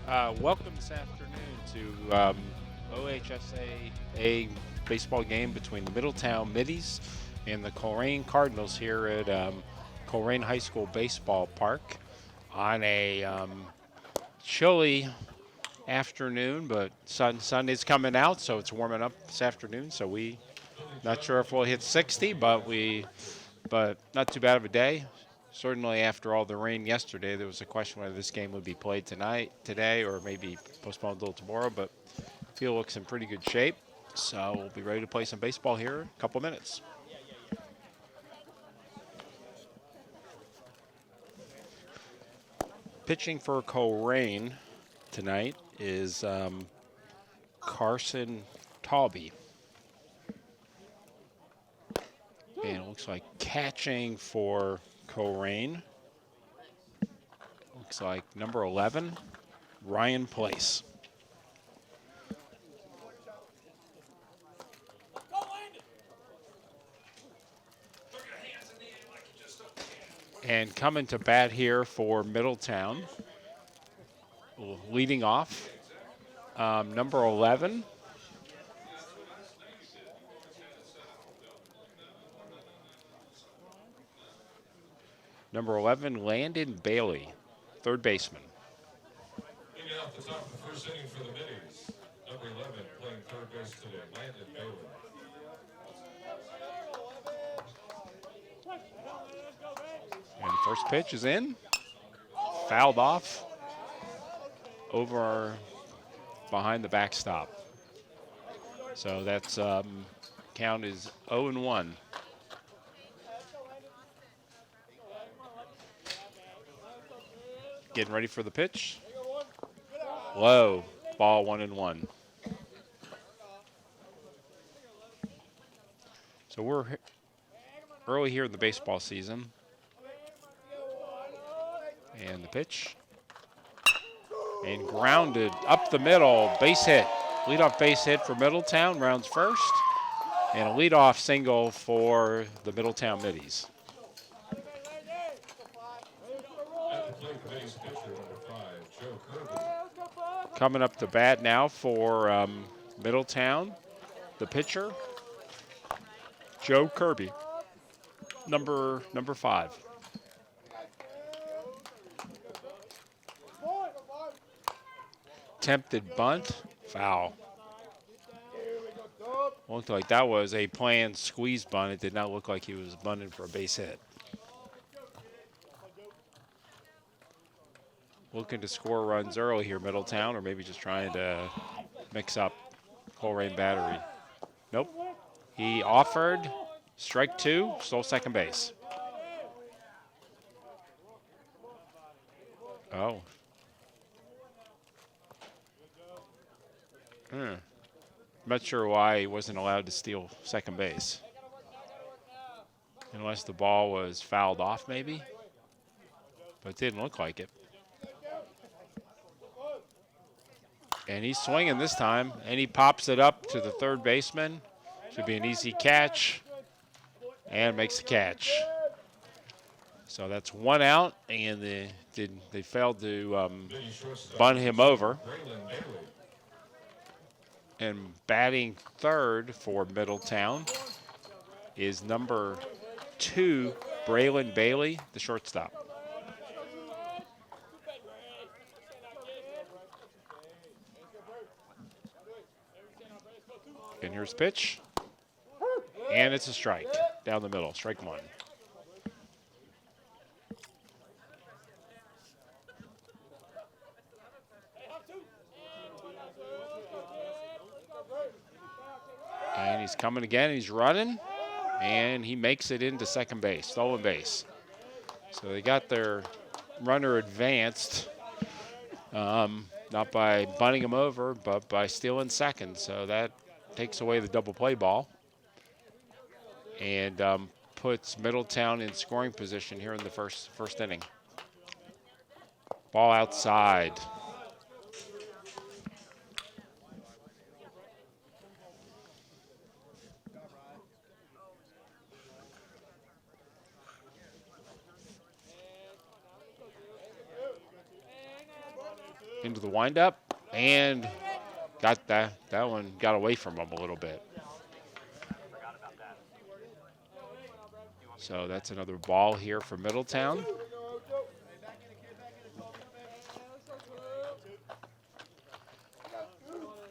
Welcome this afternoon to OHSA a baseball game between the Middletown Middies and the Colerain Cardinals here at Colerain High School Baseball Park on a chilly afternoon, but sun is coming out, so it's warming up this afternoon. So we not sure if we'll hit 60, but not too bad of a day. Certainly, after all the rain yesterday, there was a question whether this game would be played today, or maybe postponed until tomorrow. But field looks in pretty good shape, so we'll be ready to play some baseball here in a couple minutes. Pitching for Colerain tonight is Carson Talby. And it looks like catching for Colerain. Looks like number 11, Ryan Place. And coming to bat here for Middletown, leading off, number 11, Landon Bailey, third baseman. Leading off the top of the first inning for the Middies, number 11, playing third base today, Landon Bailey. And the first pitch is in, fouled off over behind the backstop. So that's count is 0-1. Getting ready for the pitch. Low, ball 1-1. So we're early here in the baseball season. And the pitch. And grounded up the middle, base hit. Leadoff base hit for Middletown, rounds first. And a leadoff single for the Middletown Middies. Coming up to bat now for Middletown, the pitcher, Joe Kirby, number 5. Attempted bunt, foul. Looked like that was a planned squeeze bunt. It did not look like he was bunting for a base hit. Looking to score runs early here, Middletown, or maybe just trying to mix up Colerain battery. Nope. He offered, strike 2, stole second base. Oh. I'm not sure why he wasn't allowed to steal second base. Unless the ball was fouled off, maybe. But it didn't look like it. And he's swinging this time, and he pops it up to the third baseman. Should be an easy catch, and makes the catch. So that's one out, and they failed to bunt him over. And batting third for Middletown is number 2, Braylon Bailey, the shortstop. And here's pitch. And it's a strike down the middle, strike 1. And he's coming again, he's running, and he makes it into second base, stolen base. So they got their runner advanced, not by bunting him over, but by stealing second. So that takes away the double play ball and puts Middletown in scoring position here in the first inning. Ball outside. into the windup and got that one got away from him a little bit. So that's another ball here for Middletown.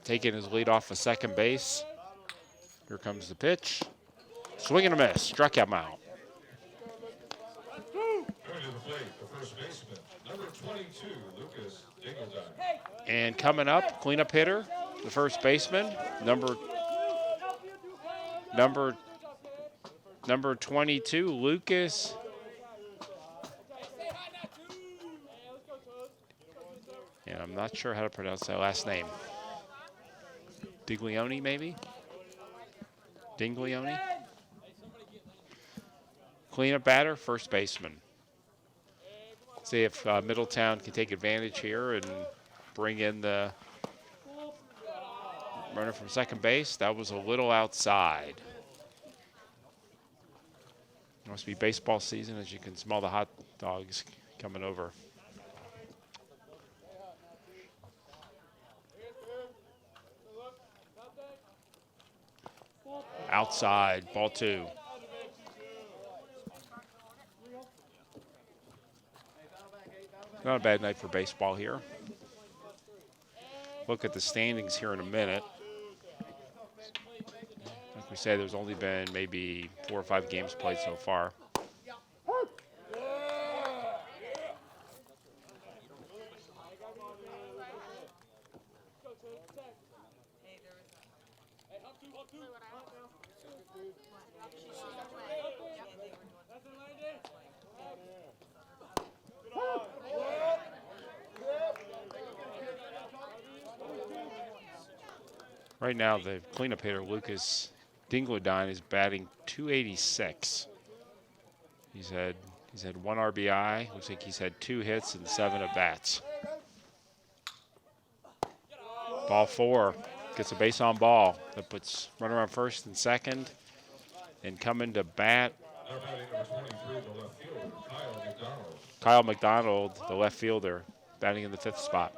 Taking his lead off of second base. Here comes the pitch. Swing and a miss. Struck him out. Going to the plate, the first baseman, number 22, Lucas Dingledine. And coming up, cleanup hitter, the first baseman, number 22, Lucas. And I'm not sure how to pronounce that last name. Diglione, maybe? Dinglione? Cleanup batter, first baseman. See if Middletown can take advantage here and bring in the runner from second base. That was a little outside. It must be baseball season as you can smell the hot dogs coming over. Outside, ball 2. Not a bad night for baseball here. Look at the standings here in a minute. Like we said, there's only been maybe 4 or 5 games played so far. Right now, the cleanup hitter, Lucas Dingledine, is batting .286. He's had 1 RBI. Looks like he's had 2 hits and 7 at-bats. Ball 4 gets a base on ball. That puts runner on first and second. And coming to bat, Now batting number 23, the left fielder, Kyle McDonald. Kyle McDonald, the left fielder, batting in the 5th spot.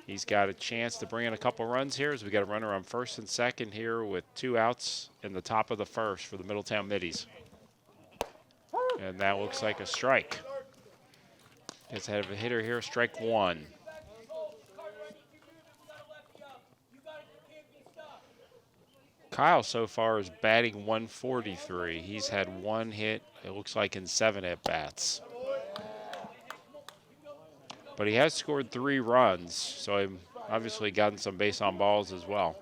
He's got a chance to bring in a couple runs here as we got a runner on first and second here with 2 outs in the top of the first for the Middletown Middies. And that looks like a strike. Gets ahead of a hitter here, strike 1. Kyle so far is batting .143. He's had 1 hit, it looks like, in 7 at-bats. But he has scored 3 runs, so I've obviously gotten some base on balls as well.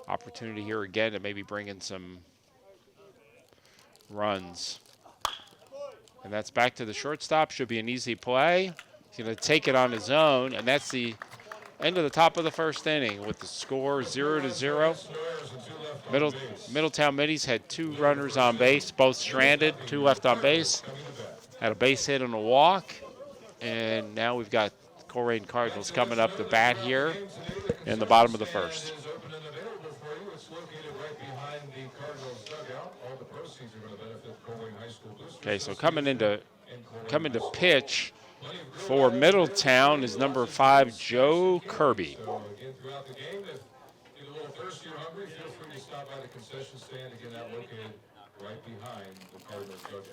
Opportunity here again to maybe bring in some runs. And that's back to the shortstop. Should be an easy play. He's going to take it on his own, and that's the end of the top of the first inning with the score 0-0. Middletown Middies had 2 runners on base, both stranded, 2 left on base. Had a base hit and a walk. And now we've got Colerain Cardinals coming up to bat here in the bottom of the first. Okay, so coming into pitch for Middletown is number 5, Joe Kirby. So again, throughout the game, if you're a little thirsty or hungry, feel free to stop by the concession stand. Again, that located right behind the Cardinals dugout.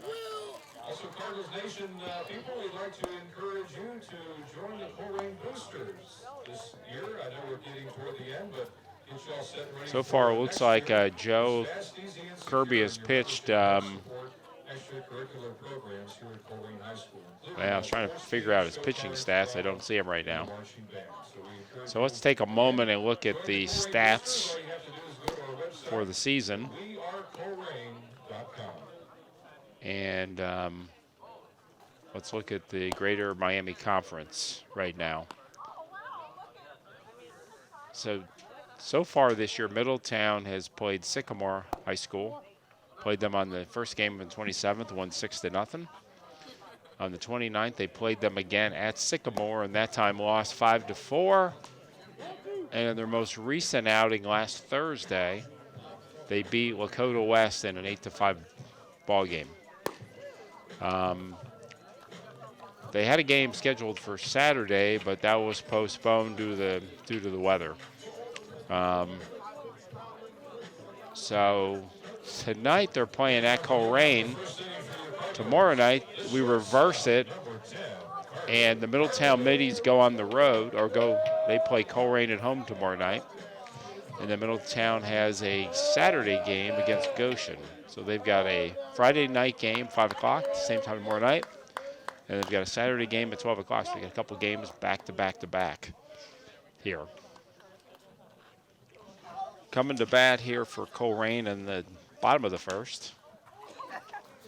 Also, Cardinals Nation people, we'd like to encourage you to join the Colerain Boosters this year. I know we're getting toward the end, but get you all set and ready. So far, it looks like Joe Kirby has pitched. Extracurricular programs here at Colerain High School. I was trying to figure out his pitching stats. I don't see him right now. So let's take a moment and look at the stats for the season. And let's look at the Greater Miami Conference right now. So far this year, Middletown has played Sycamore High School. Played them on the first game on the 27th, won 6-0. On the 29th, they played them again at Sycamore, and that time lost 5-4. And in their most recent outing last Thursday, They beat Lakota West in an 8-5 ball game. They had a game scheduled for Saturday, but that was postponed due to the weather. So tonight they're playing at Colerain. Tomorrow night we reverse it, and the Middletown Middies go on the road, they play Colerain at home tomorrow night. And then Middletown has a Saturday game against Goshen. So they've got a Friday night game, 5 o'clock, same time tomorrow night. And they've got a Saturday game at 12 o'clock. So they got a couple games back to back to back here. Coming to bat here for Colerain in the bottom of the first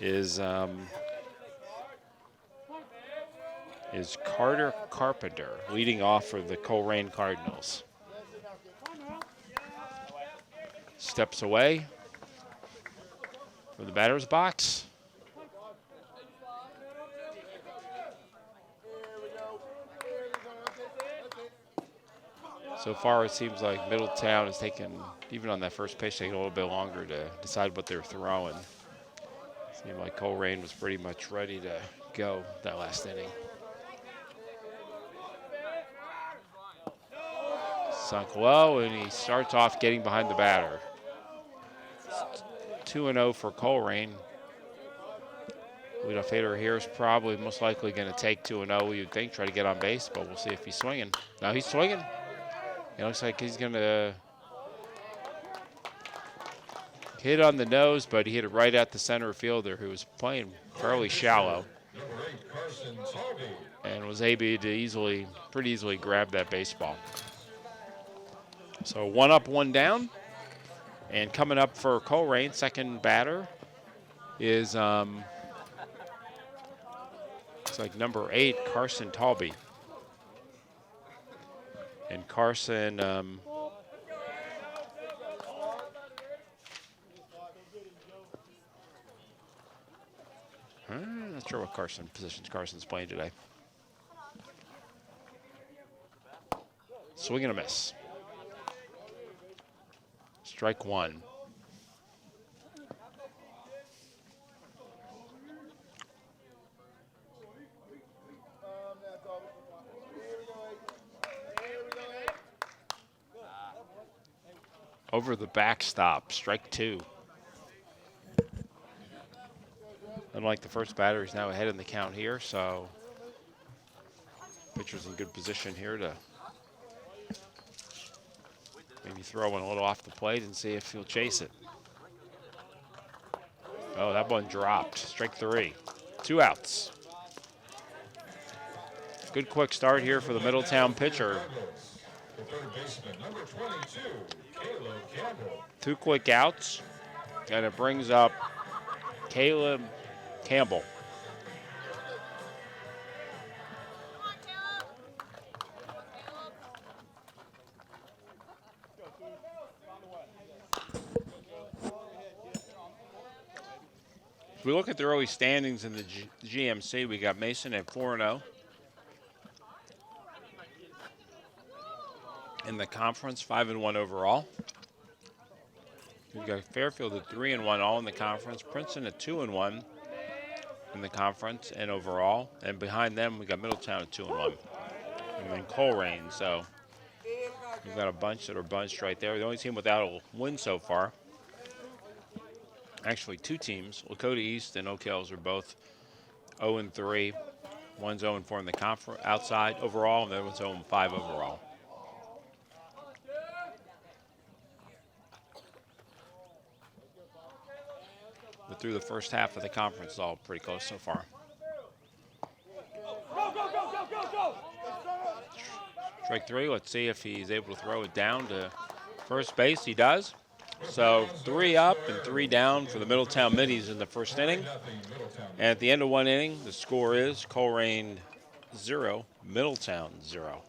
is Carter Carpenter, leading off for the Colerain Cardinals. Steps away from the batter's box. So far, it seems like Middletown has taken, even on that first pitch, taking a little bit longer to decide what they're throwing. Seemed like Colerain was pretty much ready to go that last inning. Sunk low, and he starts off getting behind the batter. 2-0 for Colerain. Leadoff hitter here is probably most likely going to take 2-0, you'd think, try to get on base, but we'll see if he's swinging. Now he's swinging. It looks like he's going to hit on the nose, but he hit it right at the center fielder, who was playing fairly shallow and was able to pretty easily grab that baseball. So 1 up, 1 down. And coming up for Colerain, second batter is looks like number 8, Carson Talby. And Carson not sure what positions Carson's playing today. Swing and a miss. Strike 1. Over the backstop, strike 2. Unlike the first batter, he's now ahead in the count here, so pitcher's in good position here to maybe throw one a little off the plate and see if he'll chase it. Oh, that one dropped. Strike 3. 2 outs. Good quick start here for the Middletown pitcher. Two quick outs, and it brings up Caleb Campbell. If we look at the early standings in the GMC, we got Mason at 4-0. In the conference, 5-1 overall. We've got Fairfield at 3-1, all in the conference. Princeton at 2-1 in the conference and overall. And behind them, we got Middletown at 2-1. And then Colerain. So we've got a bunch that are bunched right there. The only team without a win so far. Actually, 2 teams. Lakota East and Oak Hills are both 0-3. One's 0-4 in the conference outside overall, and the other one's 0-5 overall. But through the first half of the conference, it's all pretty close so far. Strike 3, let's see if he's able to throw it down to first base. He does. So 3 up and 3 down for the Middletown Middies in the first inning. And at the end of 1 inning, the score is Colerain 0, Middletown 0.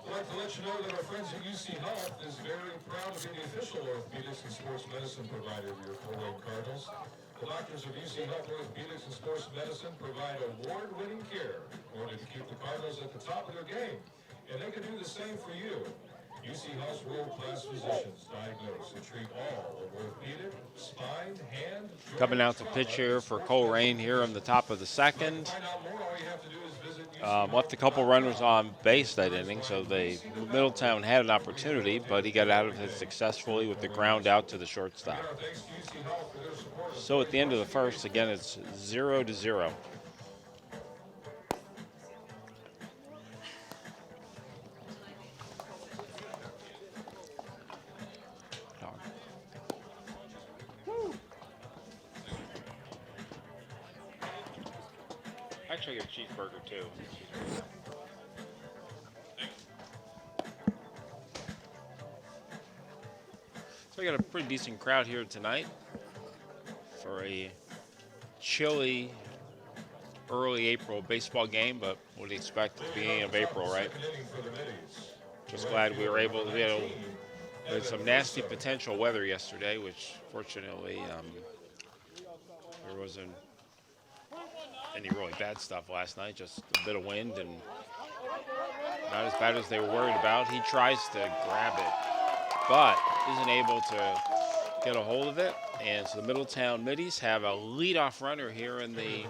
I'd like to let you know that our friends at UC Health is very proud to be the official orthopedics and sports medicine provider of your Colerain Cardinals. The doctors of UC Health Orthopedics and Sports Medicine provide award-winning care in order to keep the Cardinals at the top of their game. And they can do the same for you. UC Health's world-class physicians diagnose and treat all of orthopedic, spine, hand, Coming out to pitch here for Colerain here on the top of the second. find out more, all you have to do is visit Left a couple runners on base that inning, so Middletown had an opportunity, but he got out of it successfully with the ground out to the shortstop. Thanks to UC Health for their support. So at the end of the first, again, it's 0-0. Actually, I get a cheeseburger too. So we got a pretty decent crowd here tonight for a chilly early April baseball game, but what do you expect at the beginning of April, right? Just glad we were able to, we had some nasty potential weather yesterday, which fortunately there wasn't any really bad stuff last night, just a bit of wind and not as bad as they were worried about. He tries to grab it, but isn't able to get a hold of it. And so the Middletown Middies have a leadoff runner here in the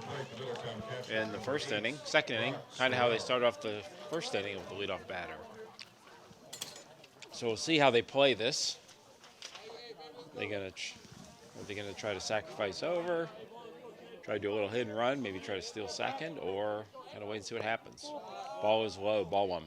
second inning, kind of how they started off the first inning with the leadoff batter. So we'll see how they play this. Are they gonna try to sacrifice over? Try to do a little hit and run, maybe try to steal second, or kind of wait and see what happens. Ball is low, ball one.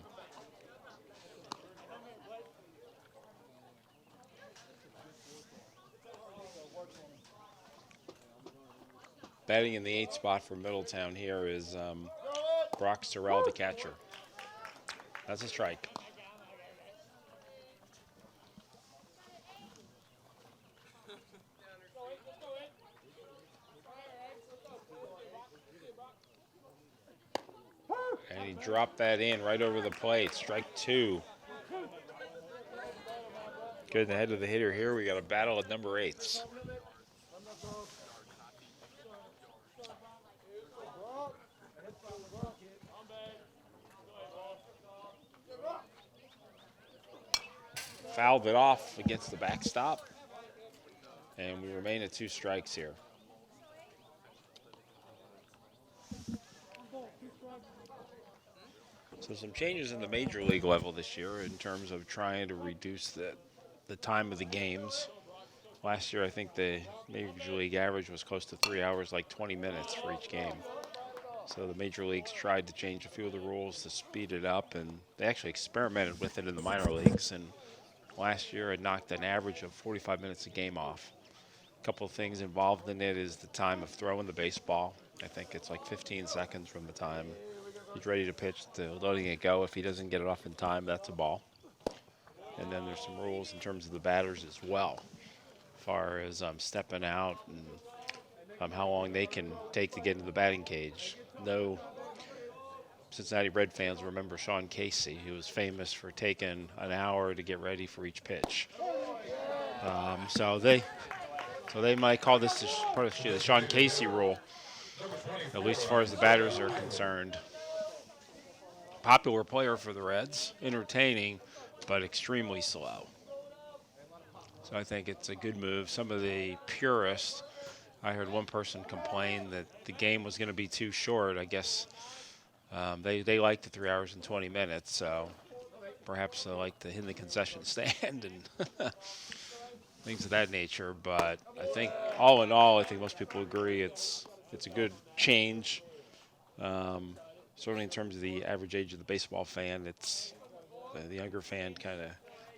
Batting in the 8th spot for Middletown here is Brock Sorrell, the catcher. That's a strike. And he dropped that in right over the plate. Strike 2. Good ahead of the hitter here. We got a battle at number 8s. Fouled it off against the backstop. And we remain at 2 strikes here. So some changes in the major league level this year in terms of trying to reduce the time of the games. Last year, I think the major league average was close to 3 hours, like 20 minutes for each game. So the major leagues tried to change a few of the rules to speed it up, and they actually experimented with it in the minor leagues. And last year, it knocked an average of 45 minutes a game off. A couple of things involved in it is the time of throwing the baseball. I think it's like 15 seconds from the time he's ready to pitch to letting it go. If he doesn't get it off in time, that's a ball. And then there's some rules in terms of the batters as well, as far as stepping out and how long they can take to get into the batting cage. No Cincinnati Red fans remember Sean Casey, who was famous for taking an hour to get ready for each pitch. So they might call this part of the Sean Casey rule, at least as far as the batters are concerned. Popular player for the Reds, entertaining, but extremely slow. So I think it's a good move. Some of the purists, I heard one person complain that the game was going to be too short. I guess they like the 3 hours and 20 minutes, so perhaps they like to hit the concession stand and things of that nature. But I think all in all, I think most people agree it's a good change. Certainly in terms of the average age of the baseball fan, it's the younger fan kind of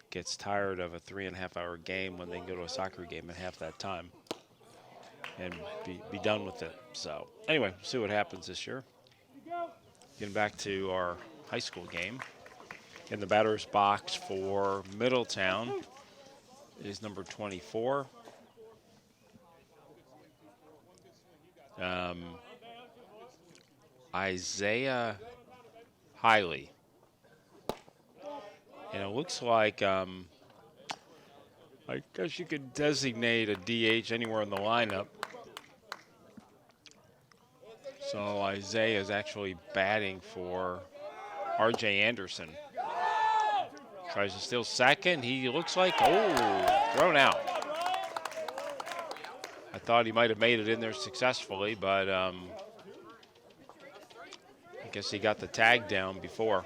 gets tired of a 3.5-hour game when they can go to a soccer game in half that time and be done with it. So anyway, we'll see what happens this year. Getting back to our high school game. In the batter's box for Middletown is number 24. Isaiah Hiley. And it looks like, I guess you could designate a DH anywhere in the lineup. So Isaiah is actually batting for R.J. Anderson. Tries to steal second. He looks like, thrown out. I thought he might have made it in there successfully, but I guess he got the tag down before.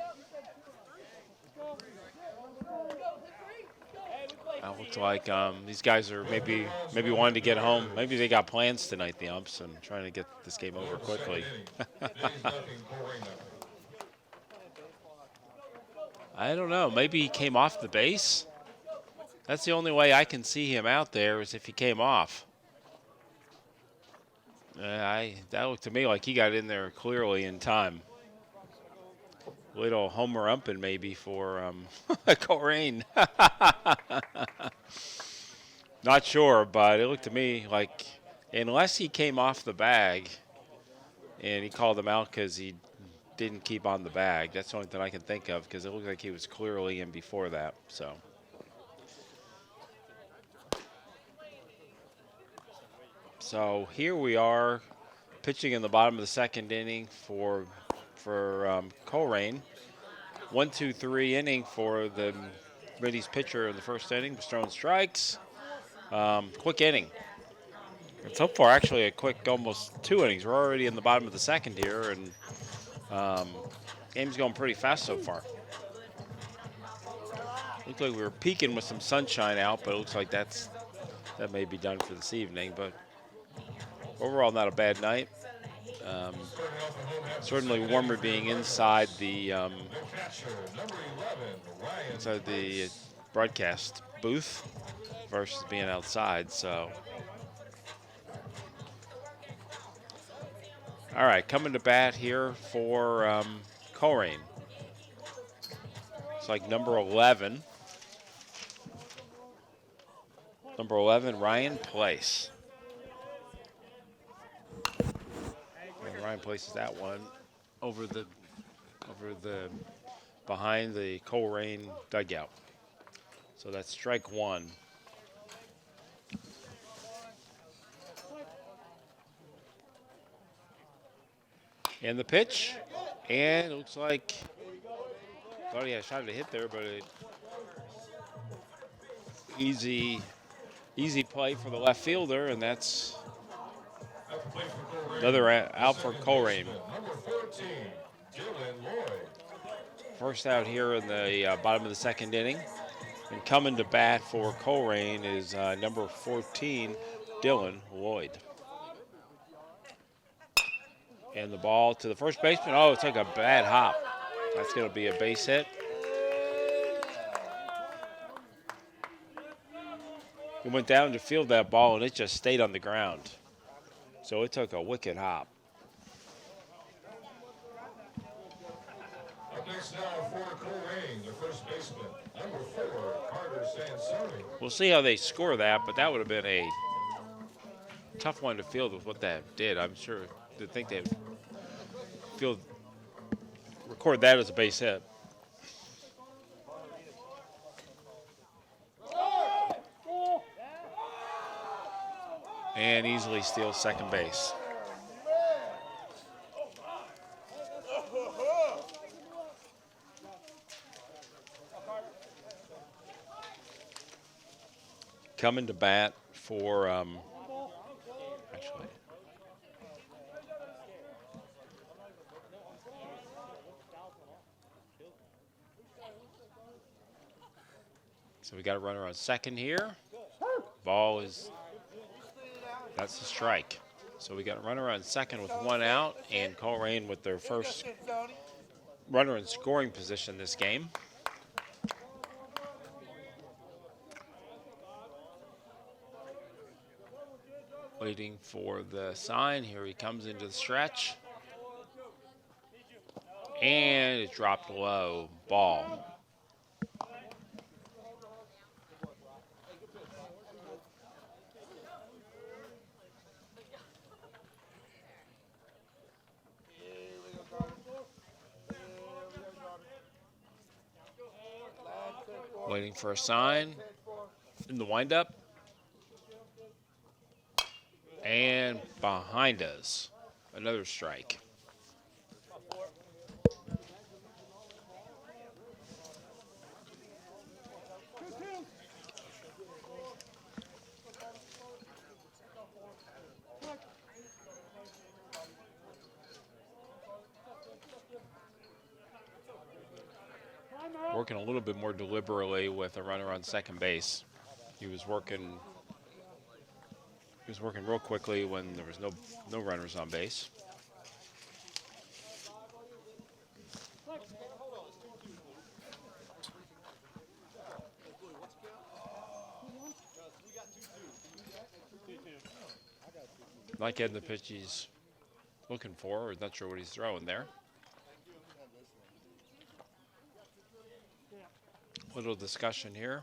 It looks like these guys are maybe wanting to get home. Maybe they got plans tonight, the umps, and trying to get this game over quickly. I don't know. Maybe he came off the base. That's the only way I can see him out there is if he came off. That looked to me like he got in there clearly in time. Little homer umping maybe for Colerain. Not sure, but it looked to me like unless he came off the bag and he called him out because he didn't keep on the bag. That's the only thing I can think of because it looked like he was clearly in before that. So here we are pitching in the bottom of the second inning for Colerain. 1-2-3 inning for the Middy's pitcher in the first inning. Was throwing strikes. Quick inning. And so far, actually, a quick almost 2 innings. We're already in the bottom of the second here, and game's going pretty fast so far. Looked like we were peaking with some sunshine out, but it looks like that may be done for this evening. But overall, not a bad night. Certainly warmer being inside the broadcast booth versus being outside. So, all right, coming to bat here for Colerain. It's like number 11. Number 11, Ryan Place. And Ryan places that one over the behind the Colerain dugout. So that's strike one. And the pitch, and it looks like thought he had a shot to hit there, but easy play for the left fielder, and that's another out for Colerain. First out here in the bottom of the second inning. And coming to bat for Colerain is number 14, Dylan Lloyd. And the ball to the first baseman. Oh, it took a bad hop. That's going to be a base hit. He went down to field that ball, and it just stayed on the ground. So it took a wicked hop. Up next now for Colerain, the first baseman, number 4, Carter Sansoni. We'll see how they score that, but that would have been a tough one to field with what that did. I'm sure to think they'd record that as a base hit. And easily steals second base. Coming to bat for so we got a runner on second here. Ball is, that's a strike. So we got a runner on second with 1 out, and Colerain with their first runner in scoring position this game. Waiting for the sign. Here he comes into the stretch. And it dropped low. Ball. Waiting for a sign in the windup. And behind us. Another strike. Working a little bit more deliberately with a runner on second base. He was working real quickly when there was no runners on base. Not getting the pitch he's looking for, or not sure what he's throwing there. Little discussion here.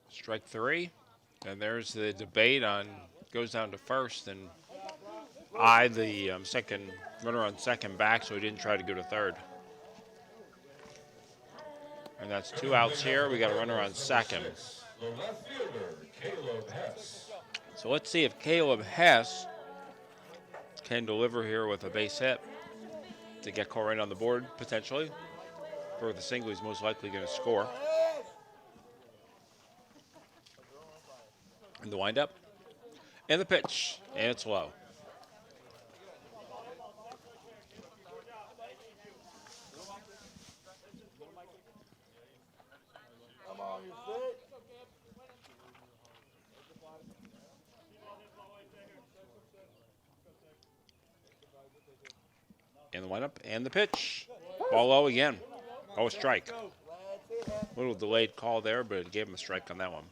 Strike three. And there's the debate on goes down to first and eyed the second runner on second back, so he didn't try to go to third. And that's 2 outs here. We got a runner on second. The left fielder, Caleb Hess. So let's see if Caleb Hess can deliver here with a base hit to get Colerain on the board, potentially. For the single, he's most likely going to score. And the windup. And the pitch. And it's low. And the windup and the pitch. Ball low again. Oh, a strike. A little delayed call there, but it gave him a strike on that one.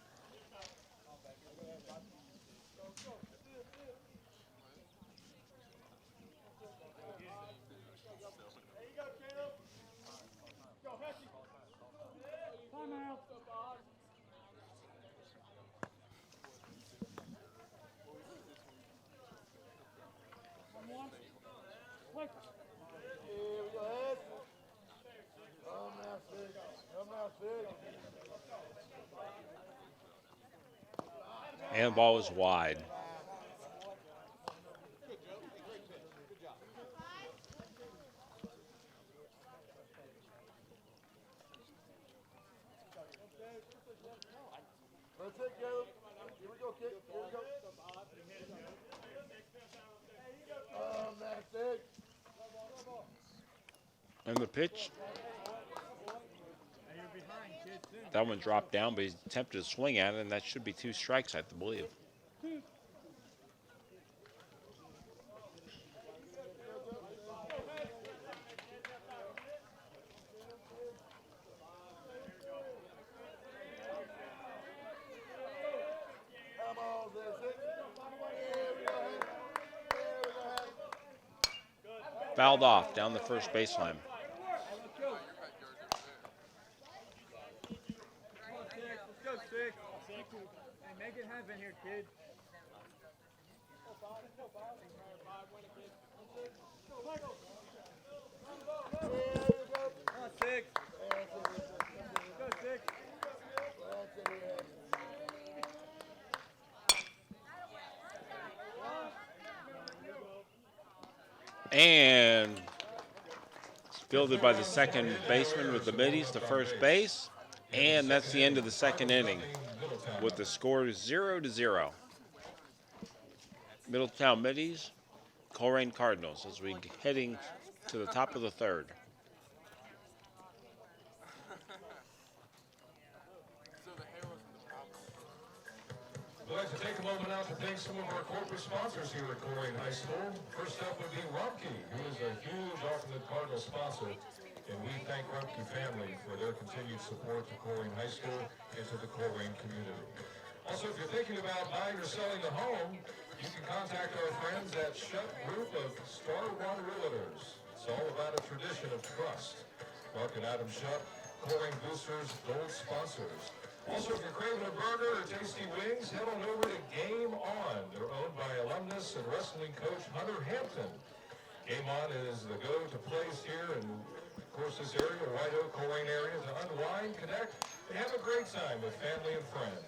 And the ball is wide. That's it, Caleb. Here we go, kid. Here we go. That's it. And the pitch. That one dropped down, but he's attempted to swing at it, and that should be 2 strikes, I believe. Fouled off down the first baseline. Make it happen here, kid. Six. Go, six. And fielded by the second baseman with the middies to first base. And that's the end of the second inning with the score 0-0. Middletown Middies, Colerain Cardinals as we heading to the top of the third. We'd like to take a moment now to thank some of our corporate sponsors here at Colerain High School. First up would be Rumpke, who is a huge alternate Cardinal sponsor. And we thank Rumpke family for their continued support to Colerain High School and to the Colerain community. Also, if you're thinking about buying or selling a home, you can contact our friends at Shutt Group of Star One Realtors. It's all about a tradition of trust. Mark and Adam Shutt, Colerain Boosters, gold sponsors. Also, if you're craving a burger or tasty wings, head on over to Game On. They're wrestling coach Hunter Hampton. Game On is the go-to place here in, of course, this area, White Oak, Colerain area, to unwind, connect, and have a great time with family and friends.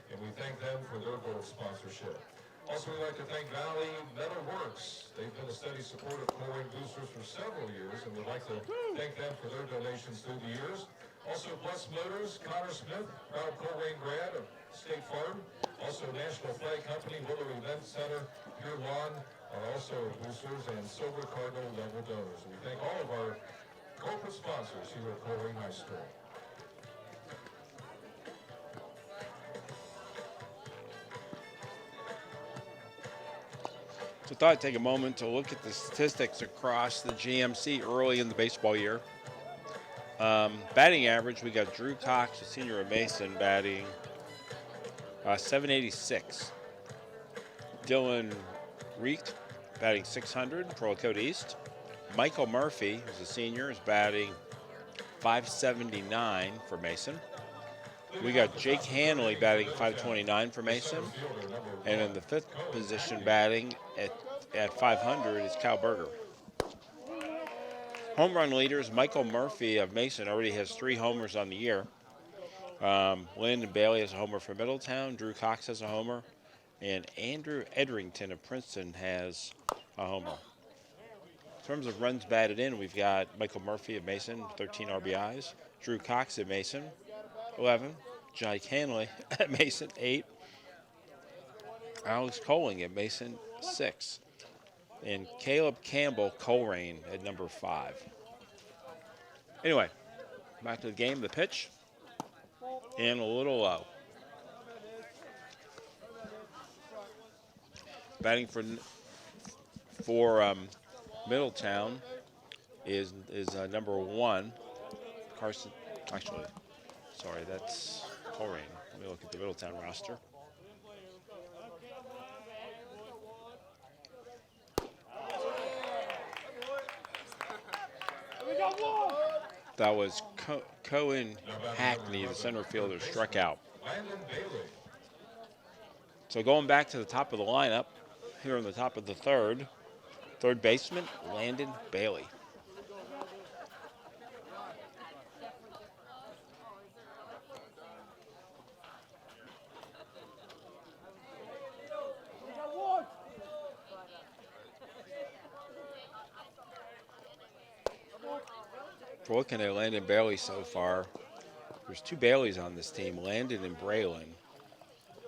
And we thank them for their gold sponsorship. Also, we'd like to thank Valley Metal Works. They've been a steady supporter of Colerain Boosters for several years, and we'd like to thank them for their donations through the years. Also, Bless Motors, Connor Smith, proud Colerain grad of State Farm. Also, National Flag Company, Willer Event Center, Pure Lawn are also boosters and Silver Cardinal level donors. We thank all of our corporate sponsors here at Colerain High School. So I thought I'd take a moment to look at the statistics across the GMC early in the baseball year. Batting average, we got Drew Cox, a senior at Mason, batting 786. Dylan Reek, batting 600 for Lakota East. Michael Murphy, who's a senior, is batting 579 for Mason. We got Jake Hanley batting 529 for Mason. And in the fifth position batting at 500 is Kyle Berger. Home run leaders, Michael Murphy of Mason already has 3 homers on the year. Landon Bailey has a homer for Middletown. Drew Cox has a homer. And Andrew Edrington of Princeton has a homer. In terms of runs batted in, we've got Michael Murphy of Mason, 13 RBIs. Drew Cox at Mason, 11. Jake Hanley at Mason, 8. Alex Coling at Mason, 6. And Caleb Campbell, Colerain, at number 5. Anyway, back to the game, the pitch. And a little low. Batting for Middletown is number 1. Carson, actually, sorry, that's Colerain. Let me look at the Middletown roster. That was Cohen Hackney, the center fielder, struck out. So going back to the top of the lineup, here on the top of the third baseman, Landon Bailey. If we're looking at Landon Bailey so far, there's 2 Baileys on this team, Landon and Braylon.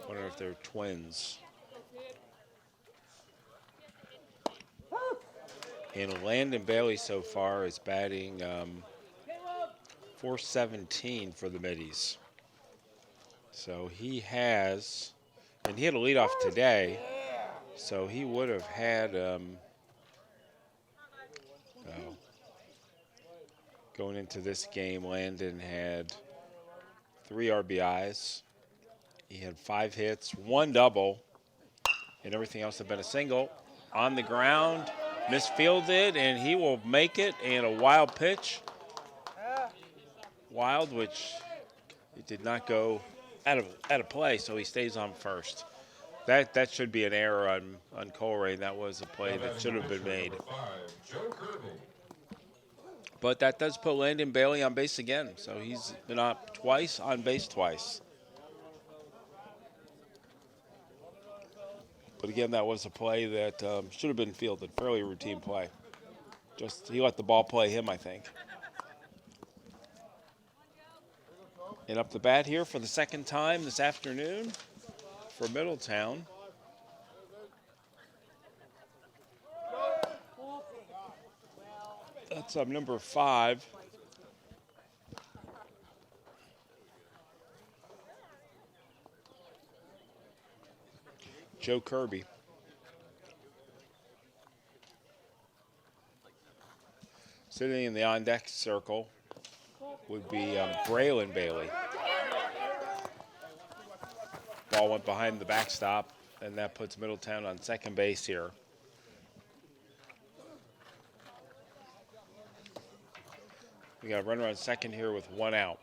I wonder if they're twins. And Landon Bailey so far is batting 417 for the Middies. So he has, and he had a leadoff today, so he would have had, going into this game, Landon had 3 RBIs. He had 5 hits, 1 double, and everything else had been a single. On the ground, misfielded, and he will make it, and a wild pitch. Wild, which it did not go out of play, so he stays on first. That should be an error on Colerain. That was a play that should have been made. But that does put Landon Bailey on base again, so he's been up twice, on base twice. But again, that was a play that should have been fielded, fairly routine play. Just he let the ball play him, I think. And up the bat here for the second time this afternoon for Middletown. That's number 5. Joe Kirby. Sitting in the on-deck circle would be Braylon Bailey. Ball went behind the backstop, and that puts Middletown on second base here. We got a runner on second here with 1 out.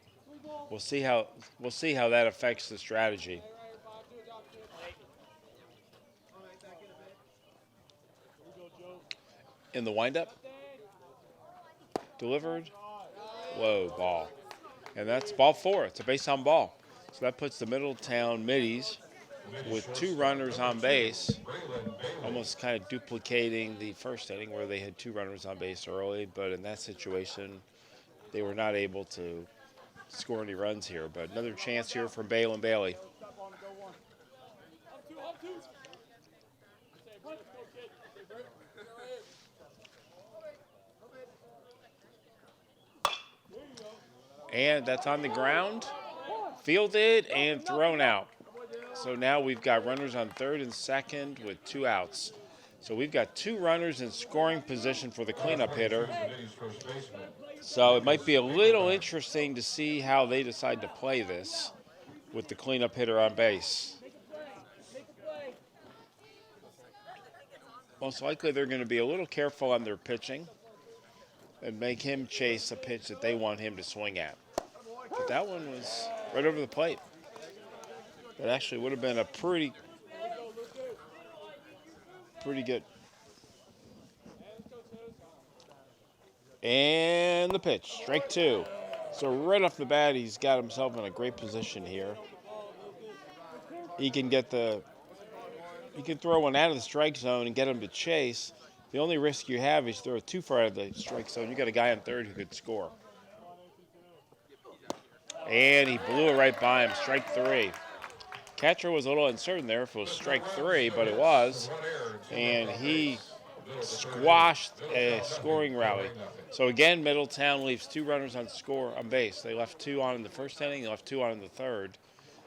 We'll see how that affects the strategy. in the windup. Delivered. Low ball. And that's ball 4. It's a base on ball. So that puts the Middletown Middies with 2 runners on base, almost kind of duplicating the first inning where they had 2 runners on base early. But in that situation, they were not able to score any runs here. But another chance here from Bale and Bailey. And that's on the ground, fielded and thrown out. So now we've got runners on third and second with 2 outs. So we've got 2 runners in scoring position for the cleanup hitter. So it might be a little interesting to see how they decide to play this with the cleanup hitter on base. Most likely they're going to be a little careful on their pitching and make him chase a pitch that they want him to swing at. But that one was right over the plate. That actually would have been a pretty good. And the pitch, strike 2. So right off the bat, he's got himself in a great position here. He can throw one out of the strike zone and get him to chase. The only risk you have is throw it too far out of the strike zone. You got a guy on third who could score. And he blew it right by him, strike 3. Catcher was a little uncertain there if it was strike 3, but it was. And he squashed a scoring rally. So again, Middletown leaves 2 runners on base. They left 2 on in the first inning, they left 2 on in the third.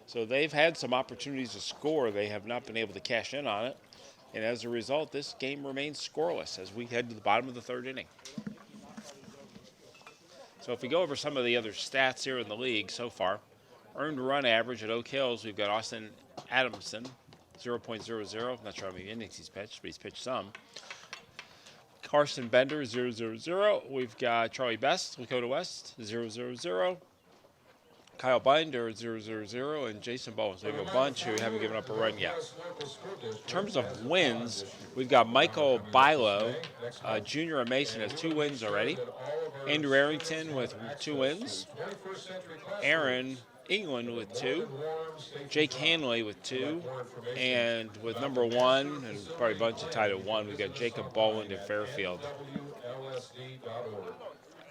So they've had some opportunities to score. They have not been able to cash in on it. And as a result, this game remains scoreless as we head to the bottom of the third inning. So if we go over some of the other stats here in the league so far, earned run average at Oak Hills, we've got Austin Adamson, 0.00. Not sure how many innings he's pitched, but he's pitched some. Carson Bender, 0.00. We've got Charlie Best, Lakota West, 0.00. Kyle Binder, 0.00. And Jason Bowles. We have a bunch who haven't given up a run yet. In terms of wins, we've got Michael Bilo, Junior and Mason has 2 wins already. Andrew Arrington with 2 wins. Aaron England with 2. Jake Hanley with 2. And with number 1, and probably a bunch of tied at 1, we've got Jacob Boland in Fairfield.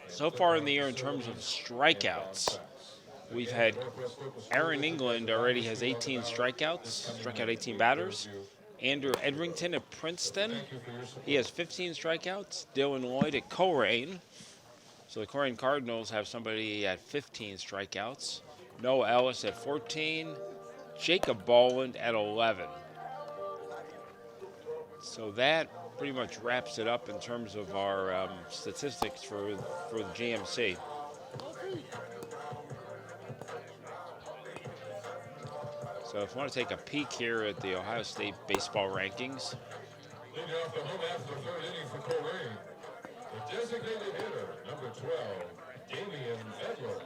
So far in the year in terms of strikeouts, we've had Aaron England already has 18 strikeouts, struck out 18 batters. Andrew Edrington at Princeton, he has 15 strikeouts. Dylan Lloyd at Colerain. So the Colerain Cardinals have somebody at 15 strikeouts. Noah Ellis at 14. Jacob Boland at 11. So that pretty much wraps it up in terms of our statistics for the GMC. So if you want to take a peek here at the Ohio State baseball rankings. Leading off the home half of the third inning for Colerain, the designated hitter, number 12, Damian Edler.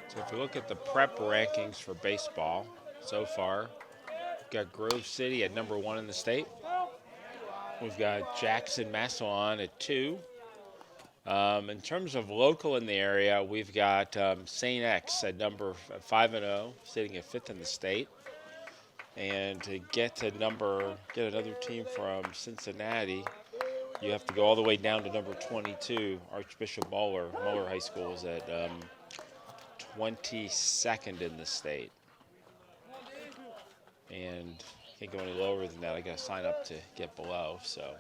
So if you look at the prep rankings for baseball so far, we've got Grove City at number 1 in the state. We've got Jackson Massillon at 2. In terms of local in the area, we've got St. X at number 5-0, sitting at 5th in the state. And to get another team from Cincinnati, you have to go all the way down to number 22. Archbishop Muller High School is at 22nd in the state. And can't go any lower than that. I got to sign up to get below, so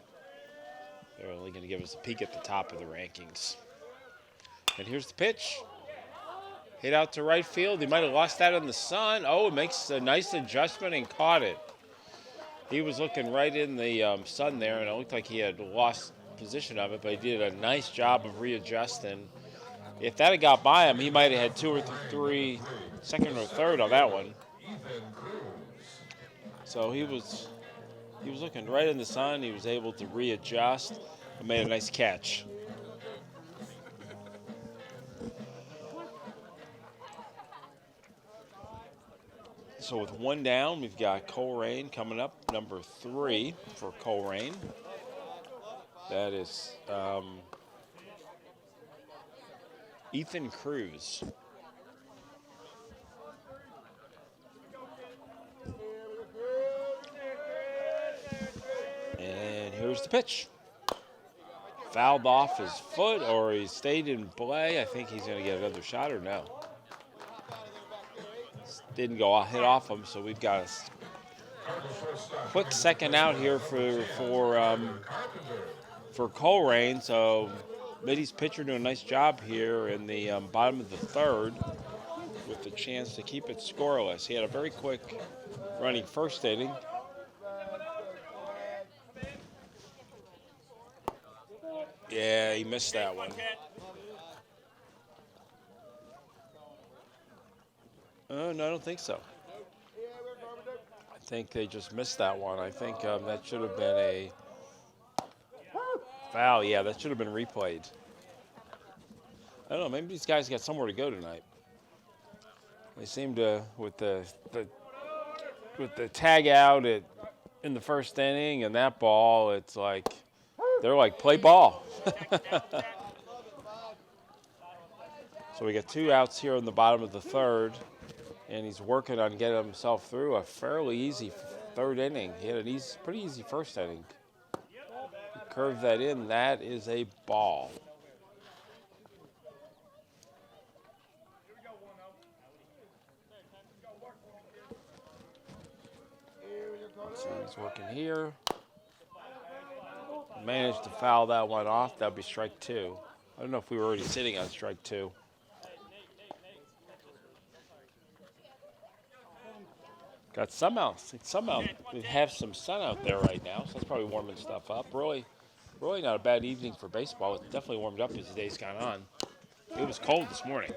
they're only going to give us a peek at the top of the rankings. And here's the pitch. Hit out to right field. He might have lost that in the sun. Oh, it makes a nice adjustment and caught it. He was looking right in the sun there, and it looked like he had lost position of it, but he did a nice job of readjusting. If that had got by him, he might have had 2 or 3, second or third on that one. So he was looking right in the sun. He was able to readjust. made a nice catch. So with one down, we've got Colerain coming up, number 3 for Colerain. That is Ethan Cruz. And here's the pitch. Fouled off his foot, or he stayed in play. I think he's going to get another shot, or no. Didn't go hit off him, so we've got a quick second out here for Colerain. So Mitty's pitcher doing a nice job here in the bottom of the third with the chance to keep it scoreless. He had a very quick running first inning. Yeah, he missed that one. No, I don't think so. I think they just missed that one. I think that should have been a foul. Yeah, that should have been replayed. I don't know. Maybe these guys got somewhere to go tonight. They seem to, with the tag out in the first inning and that ball, it's like they're like, play ball. So we got 2 outs here in the bottom of the third, and he's working on getting himself through a fairly easy third inning. He had a pretty easy first inning. Curve that in. That is a ball. So he's working here. Managed to foul that one off. That would be strike 2. I don't know if we were already sitting on strike 2. Got somehow we have some sun out there right now, so that's probably warming stuff up. Really not a bad evening for baseball. It's definitely warmed up as the day's gone on. It was cold this morning.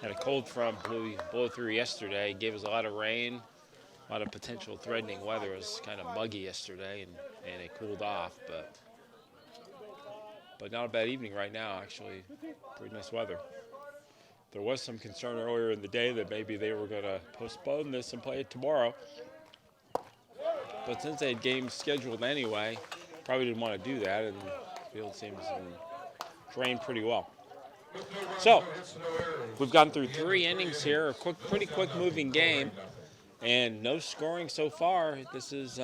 Had a cold front blow through yesterday. Gave us a lot of rain, a lot of potential threatening weather. It was kind of muggy yesterday, and it cooled off, but not a bad evening right now, actually. Pretty nice weather. There was some concern earlier in the day that maybe they were going to postpone this and play it tomorrow. But since they had games scheduled anyway, probably didn't want to do that, and the field seems drained pretty well. So, we've gone through 3 innings here, pretty quick moving game, and no scoring so far. This is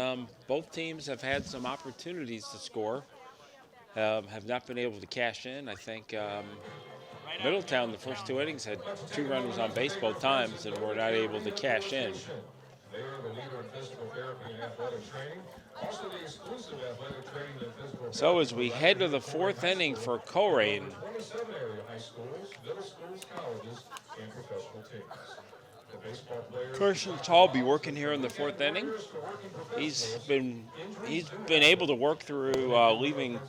both teams have had some opportunities to score, have not been able to cash in. I think Middletown, the first 2 innings, had 2 runners on base both times and were not able to cash in. They are the leader in physical therapy and athletic training. Also the exclusive athletic training and physical therapy. So as we head to the 4th inning for Colerain. 27 area high schools, middle schools, colleges, and professional teams. The baseball players. Carson Tall be working here in the 4th inning. He's been able to work through leaving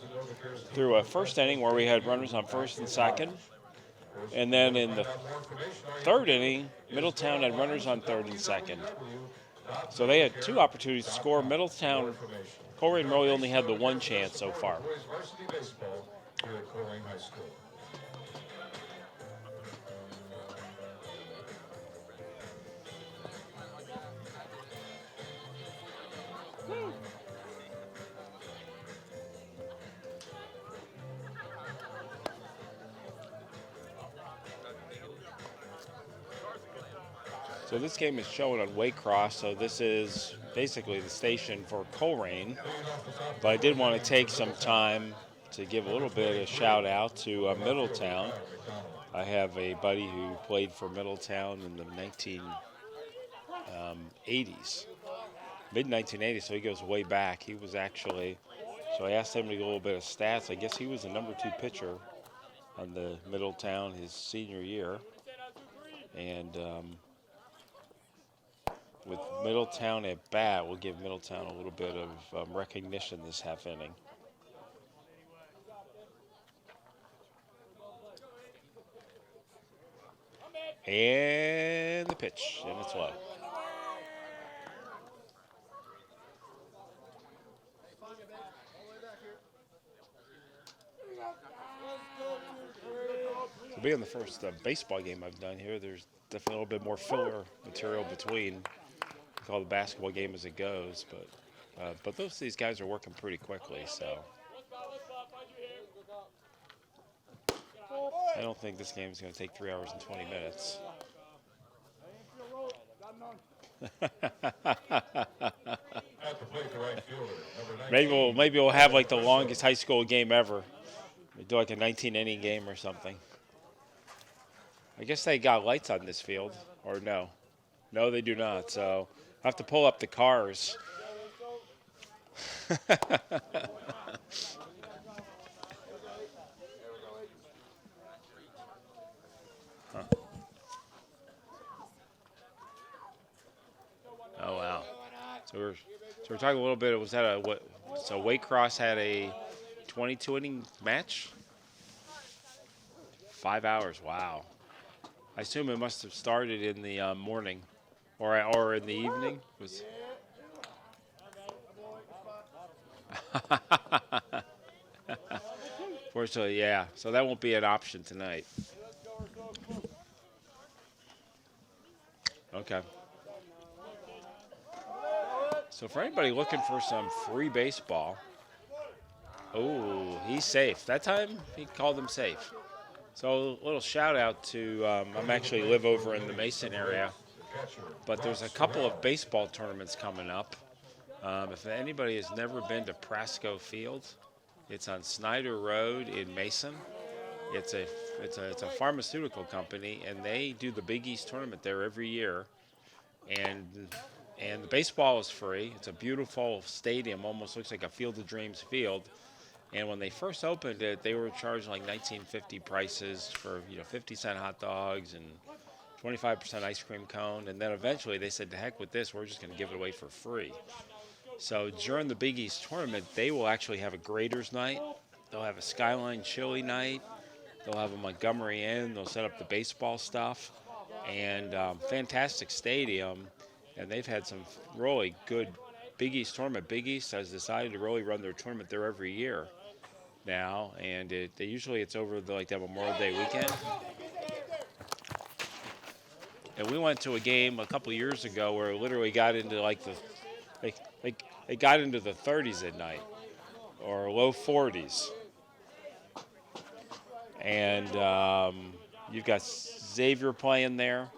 through a first inning where we had runners on first and second. And then in the 3rd inning, Middletown had runners on 3rd and 2nd. So they had 2 opportunities to score. Middletown, Colerain really only had the 1 chance so far. Varsity baseball here at Colerain High School. So this game is showing on Waycross, so this is basically the station for Colerain. But I did want to take some time to give a little bit of shout out to Middletown. I have a buddy who played for Middletown in the 1980s, mid-1980s, so he goes way back. He was actually, so I asked him to give a little bit of stats. I guess he was the number 2 pitcher on the Middletown his senior year. And with Middletown at bat, we'll give Middletown a little bit of recognition this half inning. And the pitch, and it's low. So being the first baseball game I've done here, there's definitely a little bit more filler material between. We call the basketball game as it goes, but these guys are working pretty quickly, so I don't think this game is going to take 3 hours and 20 minutes. At the plate, the right fielder, number 19. Maybe we'll have like the longest high school game ever. We do like a 19-inning game or something. I guess they got lights on this field, or no? No, they do not. So I have to pull up the cars. Huh. Oh wow! So we're talking a little bit. Was that a what? So Waycross had a 22-inning match. 5 hours. Wow. I assume it must have started in the morning, or in the evening. Was. Fortunately, yeah. So that won't be an option tonight. Okay. So for anybody looking for some free baseball, oh, he's safe. That time he called him safe. So a little shout out to I'm actually live over in the Mason area, but there's a couple of baseball tournaments coming up. If anybody has never been to Prasco Field, it's on Snyder Road in Mason. It's a pharmaceutical company, and they do the Big East tournament there every year. And the baseball is free. It's a beautiful stadium, almost looks like a Field of Dreams field. And when they first opened it, they were charging like 1950 prices for 50-cent hot dogs and 25% ice cream cone. And then eventually they said, to heck with this, we're just going to give it away for free. So during the Big East tournament, they will actually have a Graders night. They'll have a Skyline Chili night. They'll have a Montgomery Inn. They'll set up the baseball stuff. And fantastic stadium. And they've had some really good Big East tournament. Big East has decided to really run their tournament there every year now. And it's over that Memorial Day weekend. And we went to a game a couple years ago where it literally got into it got into the 30s at night, or low 40s. And you've got Xavier playing there.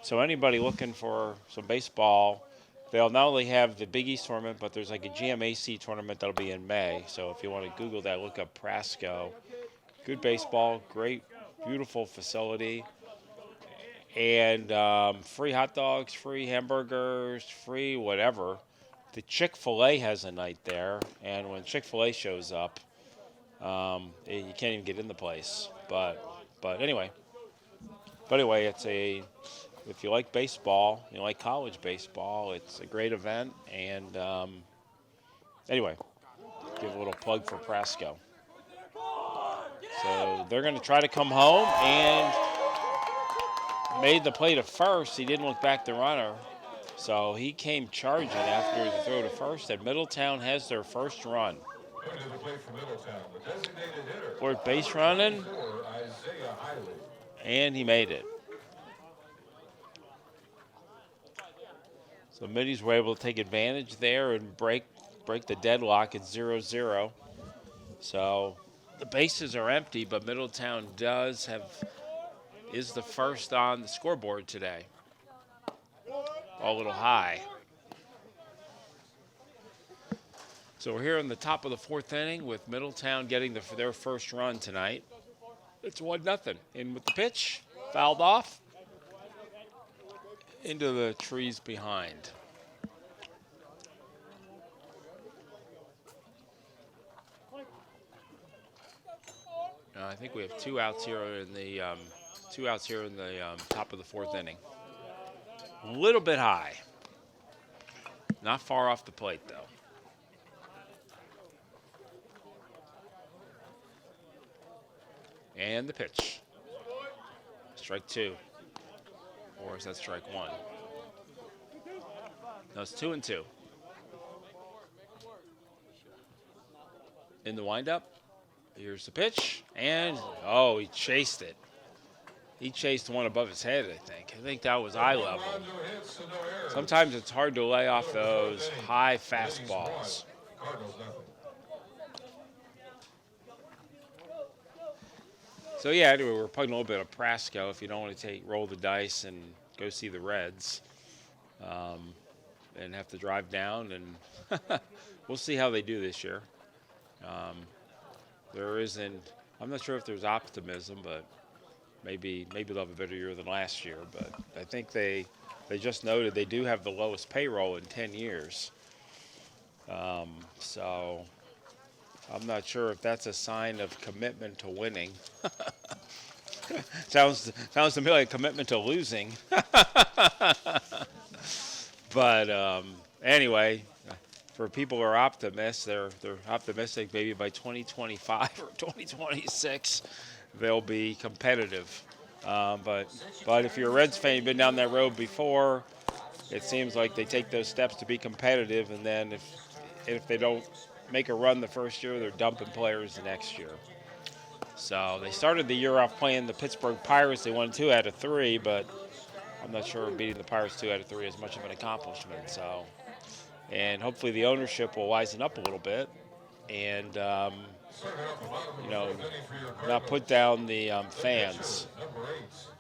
So anybody looking for some baseball, they'll not only have the Big East tournament, but there's like a GMAC tournament that'll be in May. So if you want to Google that, look up Prasco. Good baseball, great, beautiful facility. And free hot dogs, free hamburgers, free whatever. The Chick-fil-A has a night there, and when Chick-fil-A shows up, you can't even get in the place. But anyway, if you like baseball, you like college baseball, it's a great event. And anyway, give a little plug for Prasco. So they're going to try to come home and made the play to first. He didn't look back the runner. So he came charging after the throw to first, and Middletown has their first run. Or base running, and he made it. So Middies were able to take advantage there and break the deadlock at 0-0. So the bases are empty, but Middletown is the first on the scoreboard today. A little high. So we're here in the top of the fourth inning with Middletown getting their first run tonight. It's 1-0. In with the pitch, fouled off into the trees behind. I think we have two outs here in the top of the fourth inning. A little bit high. Not far off the plate, though. And the pitch. Strike two. Or is that strike one? No, it's 2-2. In the windup, here's the pitch. And, he chased it. He chased one above his head, I think. I think that was eye level. One run, no hits, and no errors. Sometimes it's hard to lay off Go to the fourth those inning. high Phillies fastballs. 1, Cardinals nothing. So yeah, anyway, we're playing a little bit of Prasco if you don't want to roll the dice and go see the Reds, and have to drive down, and we'll see how they do this year. There isn't. I'm not sure if there's optimism, but maybe they'll have a better year than last year. But I think they just noted they do have the lowest payroll in 10 years. So I'm not sure if that's a sign of commitment to winning. sounds to me like a commitment to losing. But anyway, for people who are optimists, they're optimistic maybe by 2025 or 2026 they'll be competitive. But if you're a Reds fan, you've been down that road before. It seems like they take those steps to be competitive, and then if they don't make a run the first year, they're dumping players the next year. So they started the year off playing the Pittsburgh Pirates. They won 2 out of 3, but I'm not sure beating the Pirates 2 out of 3 is much of an accomplishment. So, and hopefully the ownership will wisen up a little bit, and not put down the fans.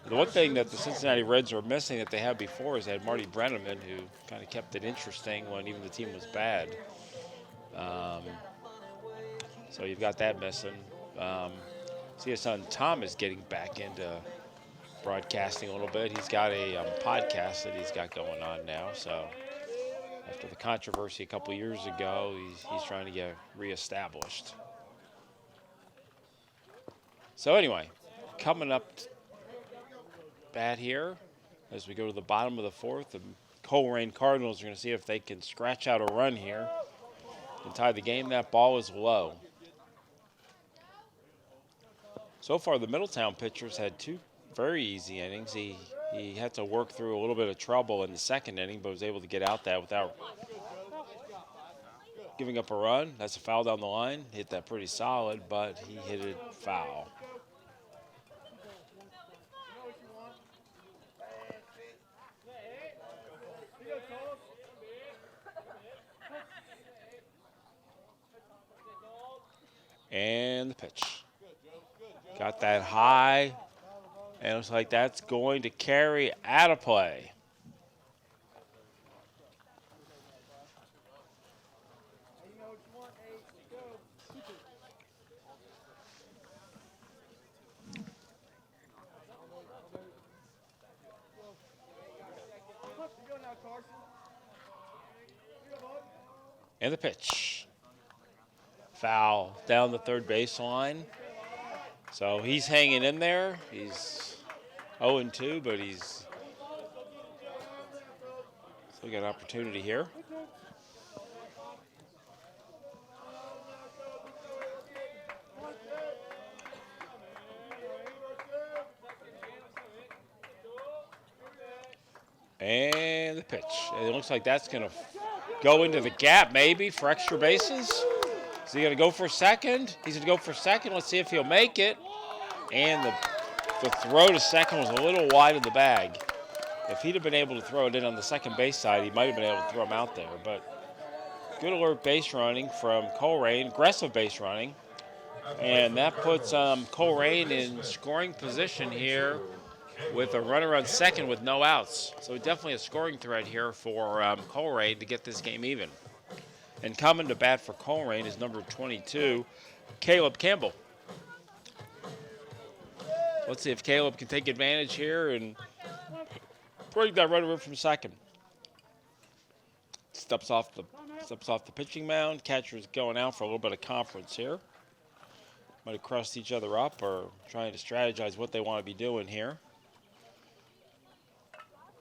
The one thing that the Cincinnati Reds are missing that they had before is they had Marty Brennaman, who kind of kept it interesting when even the team was bad. So you've got that missing. See his son Tom is getting back into broadcasting a little bit. He's got a podcast that he's got going on now. So after the controversy a couple years ago, he's trying to get reestablished. So anyway, coming up bat here as we go to the bottom of the fourth, the Colerain Cardinals are going to see if they can scratch out a run here and tie the game. That ball is low. So far, the Middletown pitchers had 2 very easy innings. He had to work through a little bit of trouble in the second inning, but was able to get out that without giving up a run. That's a foul down the line. Hit that pretty solid, but he hit it foul. And the pitch. Got that high, and it looks like that's going to carry out of play. And the pitch. Foul down the third baseline. So he's hanging in there. He's 0-2, but he's still got an opportunity here. And the pitch. It looks like that's going to go into the gap maybe for extra bases. Is he going to go for second? He's going to go for second. Let's see if he'll make it. And the throw to second was a little wide of the bag. If he'd have been able to throw it in on the second base side, he might have been able to throw him out there. But good alert base running from Colerain, aggressive base running. And that puts Colerain in scoring position here with a runner on second with no outs. So definitely a scoring threat here for Colerain to get this game even. And coming to bat for Colerain is number 22, Caleb Campbell. Let's see if Caleb can take advantage here and bring that runner in from second. Steps off the pitching mound. Catcher's going out for a little bit of conference here. Might have crossed each other up or trying to strategize what they want to be doing here.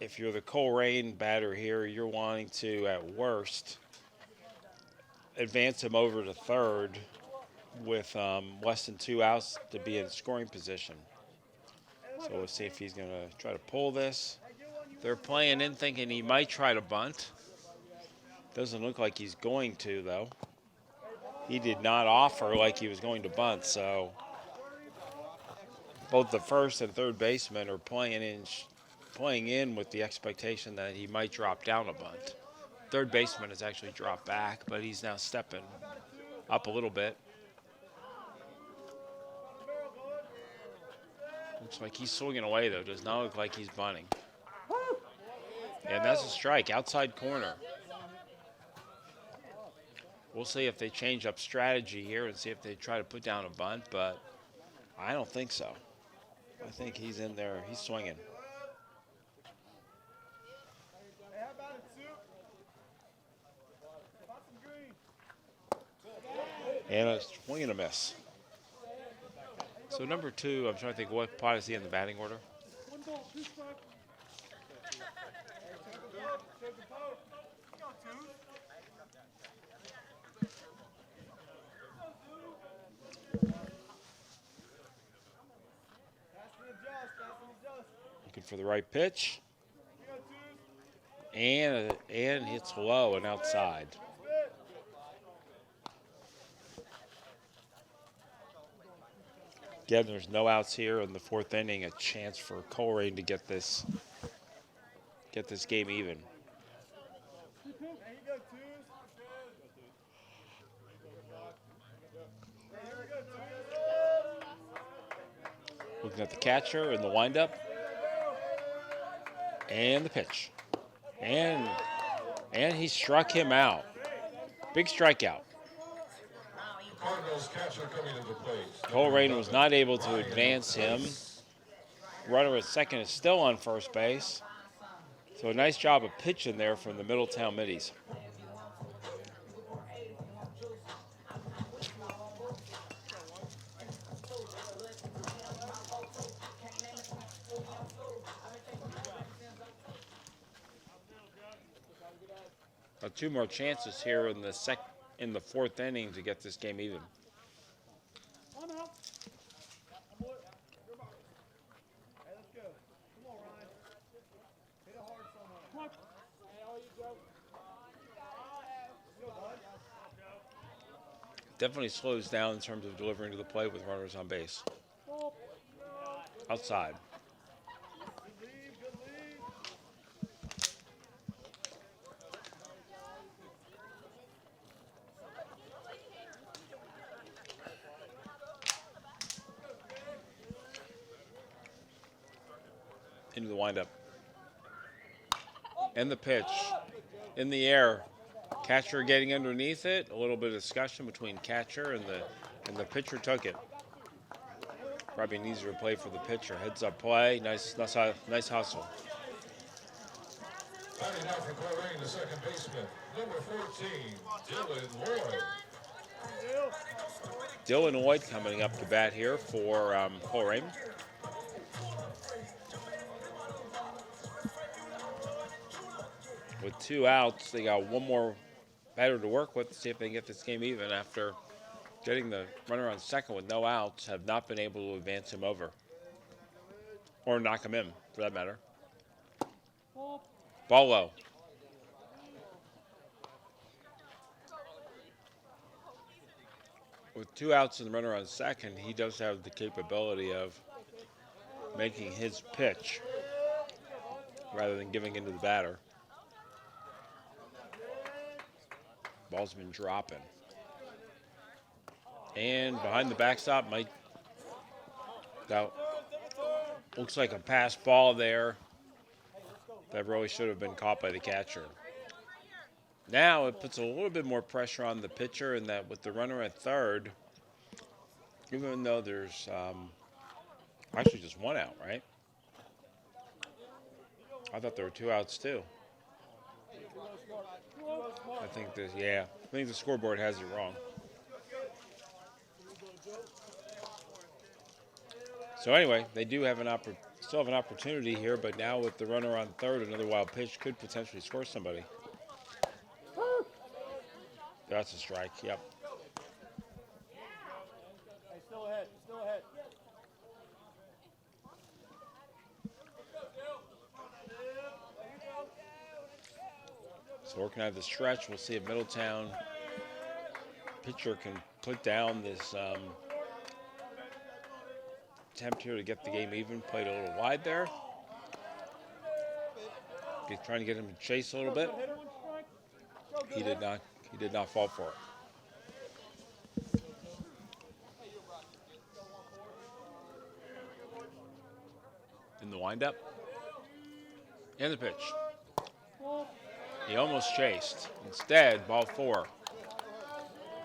If you're the Colerain batter here, you're wanting to, at worst, advance him over to third with less than 2 outs to be in scoring position. So we'll see if he's going to try to pull this. They're playing in thinking he might try to bunt. Doesn't look like he's going to, though. He did not offer like he was going to bunt, so both the first and third baseman are playing in with the expectation that he might drop down a bunt. Third baseman has actually dropped back, but he's now stepping up a little bit. Looks like he's swinging away, though. Does not look like he's bunting. And that's a strike, outside corner. We'll see if they change up strategy here and see if they try to put down a bunt, but I don't think so. I think he's in there. He's swinging. And a swing and a miss. So number 2, I'm trying to think, what spot is he in the batting order? Looking for the right pitch. And hits low and outside. Again, there's no outs here in the 4th inning. A chance for Colerain to get this game even. Looking at the catcher and the windup. And the pitch. And he struck him out. Big strikeout. Cardinals catcher coming to the plate. Colerain was not able to advance him. Runner at second is still on first base. So a nice job of pitching there from the Middletown Middies. Two more chances here in the 4th inning to get this game even. Definitely slows down in terms of delivering to the plate with runners on base. Outside. Into the windup. And the pitch. In the air. Catcher getting underneath it. A little bit of discussion between catcher and the pitcher took it. Probably an easier play for the pitcher. Heads up play. Nice hustle. Batting out for Colerain, the second baseman, number 14, Dylan Lloyd. Dylan Lloyd coming up to bat here for Colerain. With 2 outs, they got one more batter to work with to see if they can get this game even after getting the runner on second with no outs, have not been able to advance him over. Or knock him in, for that matter. Ball low. With 2 outs and the runner on second, he does have the capability of making his pitch rather than giving into the batter. Ball's been dropping. And behind the backstop, that looks like a pass ball there that really should have been caught by the catcher. Now it puts a little bit more pressure on the pitcher in that with the runner at third, even though there's actually just 1 out, right? I thought there were 2 outs too. I think the scoreboard has it wrong. So anyway, they do have still have an opportunity here, but now with the runner on third, another wild pitch could potentially score somebody. That's a strike, yep. Hey, still ahead. So working out of the stretch, we'll see if Middletown pitcher can put down this attempt here to get the game even. Played a little wide there. Trying to get him to chase a little bit. He did not. He did not fall for it. In the windup. And the pitch. He almost chased. Instead, ball 4.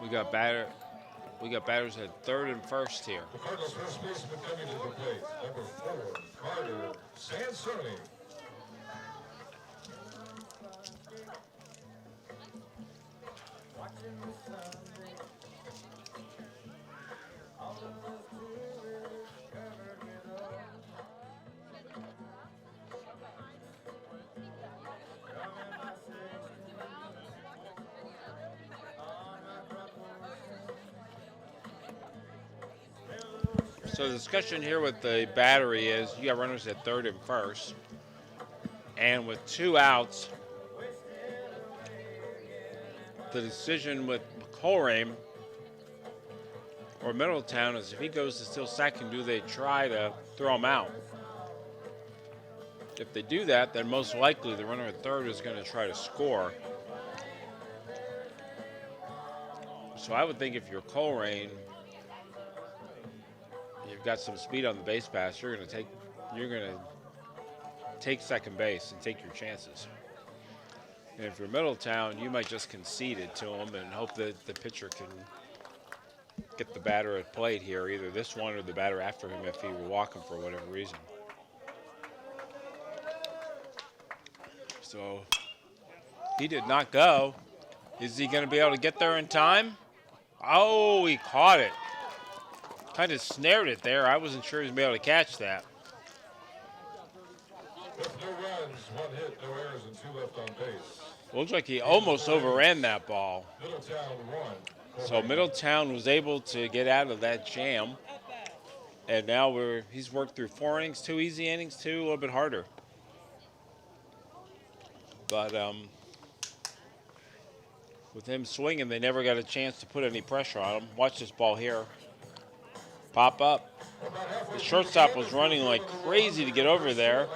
We got batters at third and first here. The Cardinals first baseman coming to the plate, number 4, Carter Sansoni. So the discussion here with the battery is you got runners at third and first. And with 2 outs, the decision with Colerain or Middletown is if he goes to steal second, do they try to throw him out? If they do that, then most likely the runner at third is going to try to score. So I would think if you're Colerain, you've got some speed on the base pass, you're going to take second base and take your chances. And if you're Middletown, you might just concede it to him and hope that the pitcher can get the batter at plate here, either this one or the batter after him if he were walking for whatever reason. So he did not go. Is he going to be able to get there in time? Oh, he caught it. Kind of snared it there. I wasn't sure he was going to be able to catch that. With no runs, 1 hit, no errors, and 2 left on base. Looks like he almost overran that ball. Middletown 1. So Middletown was able to get out of that jam. And now he's worked through 4 innings, 2 easy innings, 2 a little bit harder. But with him swinging, they never got a chance to put any pressure on him. Watch this ball here. Pop up. The shortstop was running like crazy to get over there,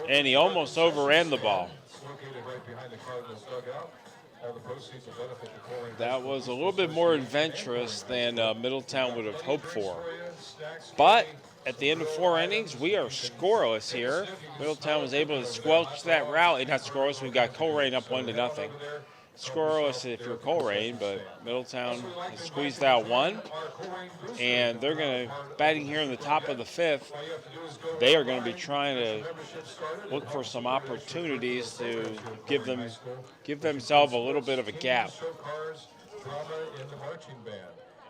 and he almost overran the ball. That was a little bit more adventurous than Middletown would have hoped for. But at the end of 4 innings, we are scoreless here. Middletown was able to squelch that rally. Not scoreless, we've got Colerain up 1-0. Scoreless if you're Colerain, but Middletown has squeezed out 1. And they're going to, batting here in the top of the 5th, they are going to be trying to look for some opportunities to give themselves a little bit of a gap.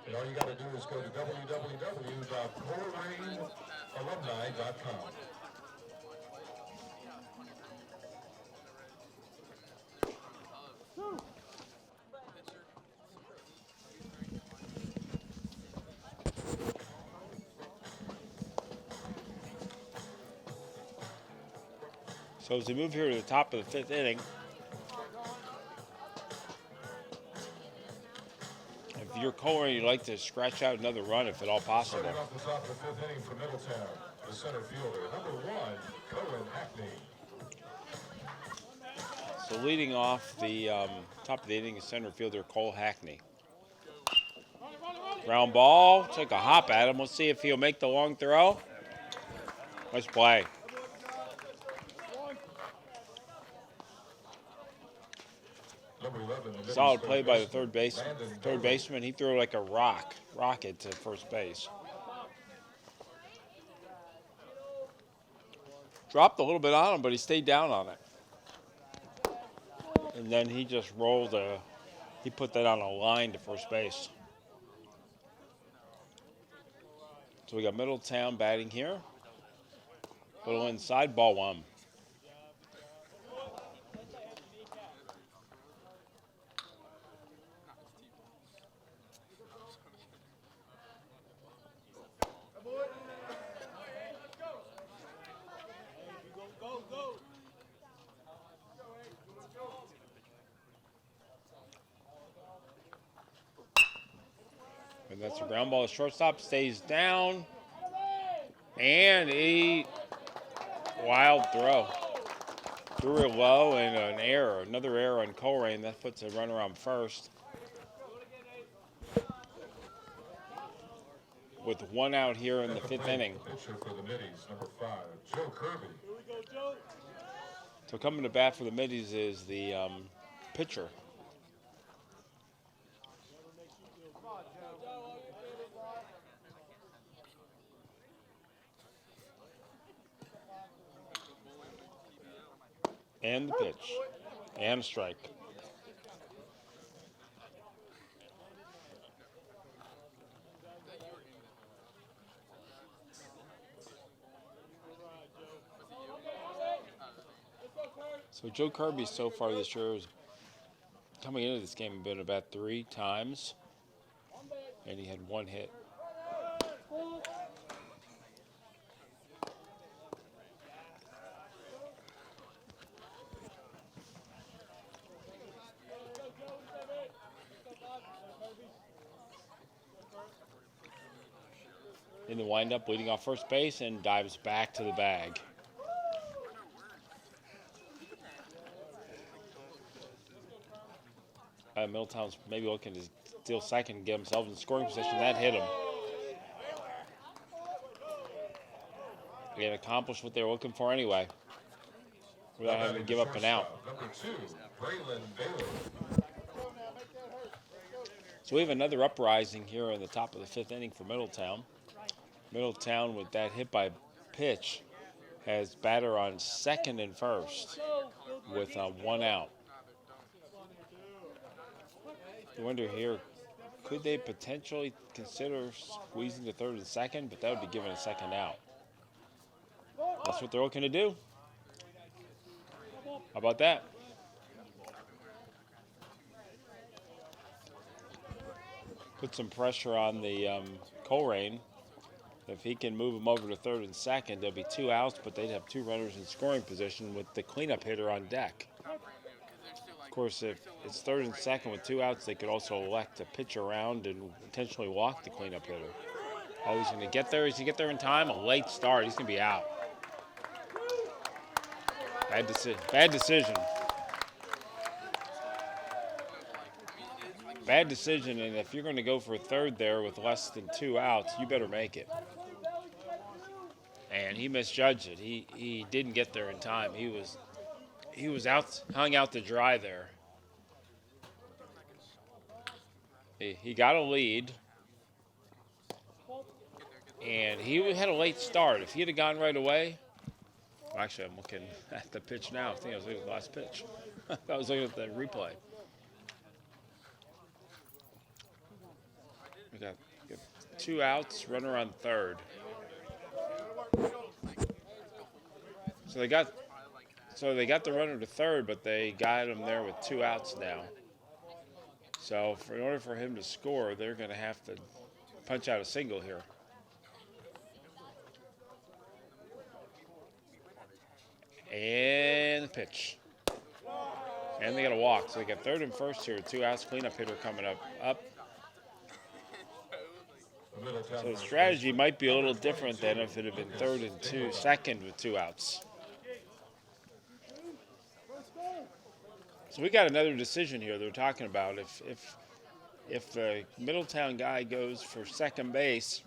And all you got to do is go to www.colerainalumni.com. So as we move here to the top of the 5th inning, if you're Colerain, you'd like to scratch out another run if at all possible. Starting off the top of the 5th inning for Middletown, the center fielder, number 1, Colerain Hackney. So leading off the top of the inning is center fielder Cole Hackney. Ground ball, took a hop at him. Let's see if he'll make the long throw. Nice play. Solid play by the third baseman. He threw like a rocket to first base. Dropped a little bit on him, but he stayed down on it. And then he just he put that on a line to first base. So we got Middletown batting here. Little inside, ball 1. And that's a ground ball. The shortstop stays down. And he wild throw. Threw it low and an error. Another error on Colerain. That puts a runner on first. With one out here in the fifth inning. Pitcher for the Middies, number 5, Joe Kirby. So coming to bat for the Middies is the pitcher. And the pitch. And a strike. So Joe Kirby so far this year is coming into this game been about 3 times, and he had 1 hit. In the windup, leading off first base and dives back to the bag. Middletown's maybe looking to steal second and get themselves in scoring position. That hit him. They accomplished what they were looking for anyway, without having to give up an out. Number 2, Braylon Baylor. So we have another uprising here in the top of the 5th inning for Middletown. Middletown, with that hit by pitch, has batter on second and first with 1 out. I wonder here, could they potentially consider squeezing to third and second? But that would be giving a second out. That's what they're looking to do. How about that? Put some pressure on the Colerain. If he can move them over to third and second, there'll be 2 outs, but they'd have 2 runners in scoring position with the cleanup hitter on deck. Of course, if it's third and second with 2 outs, they could also elect to pitch around and intentionally walk the cleanup hitter. Oh, he's going to get there. He's going to get there in time. A late start. He's going to be out. Bad decision. Bad decision, and if you're going to go for a third there with less than 2 outs, you better make it. And he misjudged it. He didn't get there in time. He was hung out to dry there. He got a lead, and he had a late start. If he had gone right away, actually, I'm looking at the pitch now. I think I was looking at the last pitch. I was looking at the replay. We got 2 outs, runner on third. So they got the runner to third, but they got him there with 2 outs now. So in order for him to score, they're going to have to punch out a single here. And the pitch. And they got a walk. So they got third and first here. 2 outs, cleanup hitter coming up. So the strategy might be a little different than if it had been third and second with 2 outs. So we got another decision here they're talking about. If the Middletown guy goes for second base,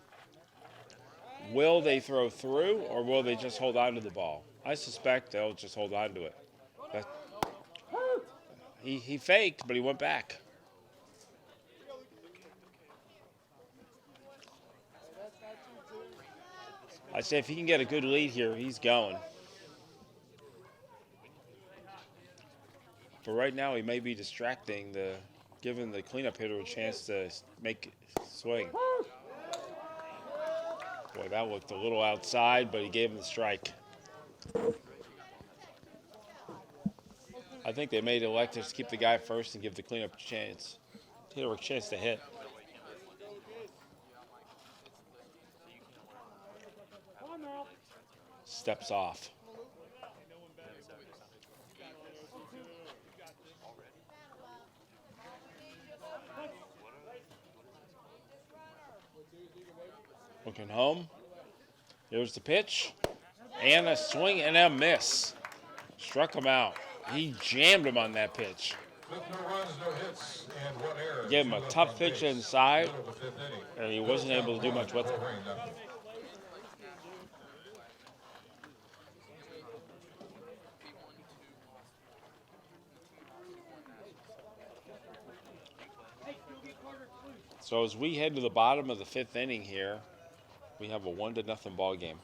will they throw through or will they just hold on to the ball? I suspect they'll just hold on to it. But he faked, but he went back. I say if he can get a good lead here, he's going. But right now, he may be distracting, giving the cleanup hitter a chance to make swing. Boy, that looked a little outside, but he gave him the strike. I think they made electors to keep the guy first and give the cleanup hitter a chance to hit. Steps off. Looking home. Here's the pitch. And a swing and a miss. Struck him out. He jammed him on that pitch. With no runs, no hits, and 1 error. Gave him a tough pitch inside, Middle of the 5th inning. and he wasn't able to do much with it. Colerain, nothing. So as we head to the bottom of the 5th inning here, we have a 1-0 ball game.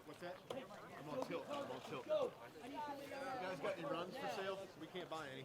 What's that? I'm on tilt. You guys got any runs for sale? We can't buy any.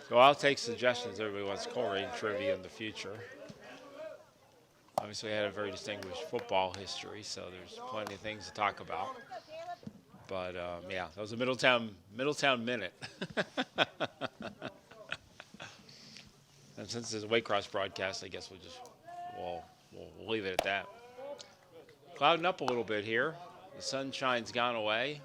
So I'll take suggestions. Everybody wants Colerain trivia in the future. Obviously, I had a very distinguished football history, so there's plenty of things to talk about. But yeah, that was a Middletown minute. And since it's a Waycross broadcast, I guess we'll leave it at that. Clouding up a little bit here. The sunshine's gone away.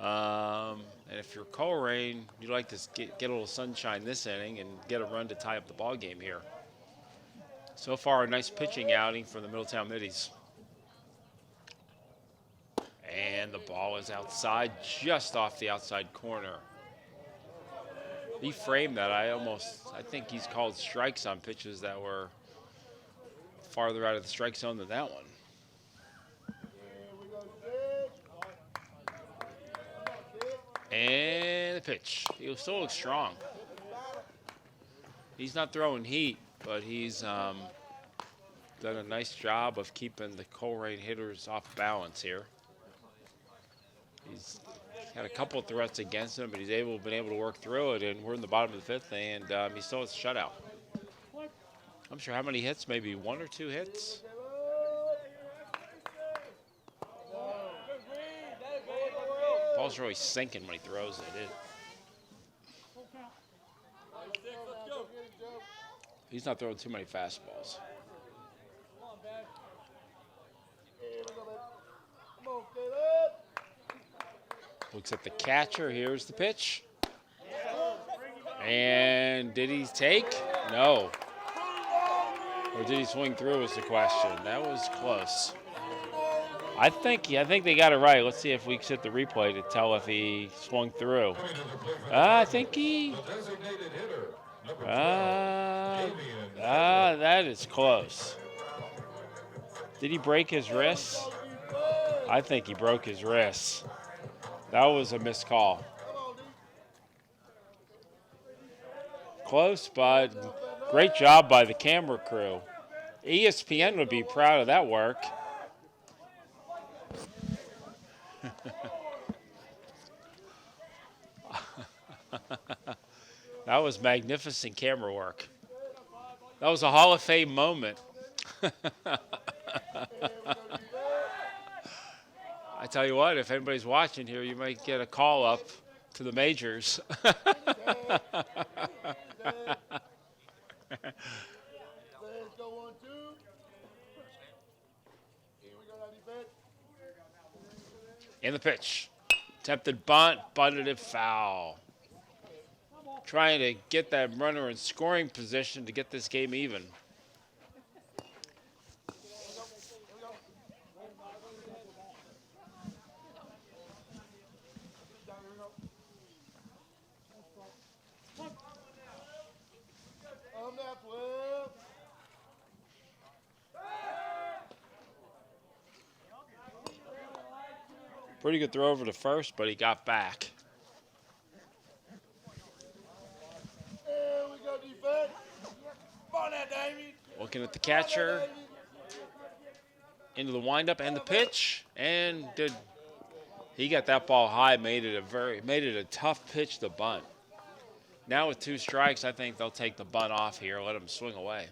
And if you're Colerain, you'd like to get a little sunshine this inning and get a run to tie up the ball game here. So far, a nice pitching outing from the Middletown Middies. And the ball is outside, just off the outside corner. He framed that. I think he's called strikes on pitches that were farther out of the strike zone than that one. And the pitch. He still looks strong. He's not throwing heat, but he's done a nice job of keeping the Colerain hitters off balance here. He's had a couple of threats against him, but he's been able to work through it, and we're in the bottom of the 5th, and he still has a shutout. I'm sure how many hits? Maybe 1 or 2 hits? Ball's really sinking when he throws it. He's not throwing too many fastballs. Looks at the catcher. Here's the pitch. And did he take? No. Or did he swing through is the question. That was close. I think they got it right. Let's see if we can set the replay to tell if he swung through. I think he... that is close. Did he break his wrist? I think he broke his wrist. That was a missed call. Close, but great job by the camera crew. ESPN would be proud of that work. That was magnificent camera work. That was a Hall of Fame moment. I tell you what, if anybody's watching here, you might get a call up to the majors. Let's go 1-2. Here we go, now defense. In the pitch. Attempted bunt, bunted it foul. Trying to get that runner in scoring position to get this game even. On that 12. Pretty good throw over to first, but he got back. There we go, defense. Come on now, Davey. Looking at the catcher. Into the windup and the pitch. And he got that ball high, made it a tough pitch to bunt. Now with 2 strikes, I think they'll take the bunt off here, let him swing away.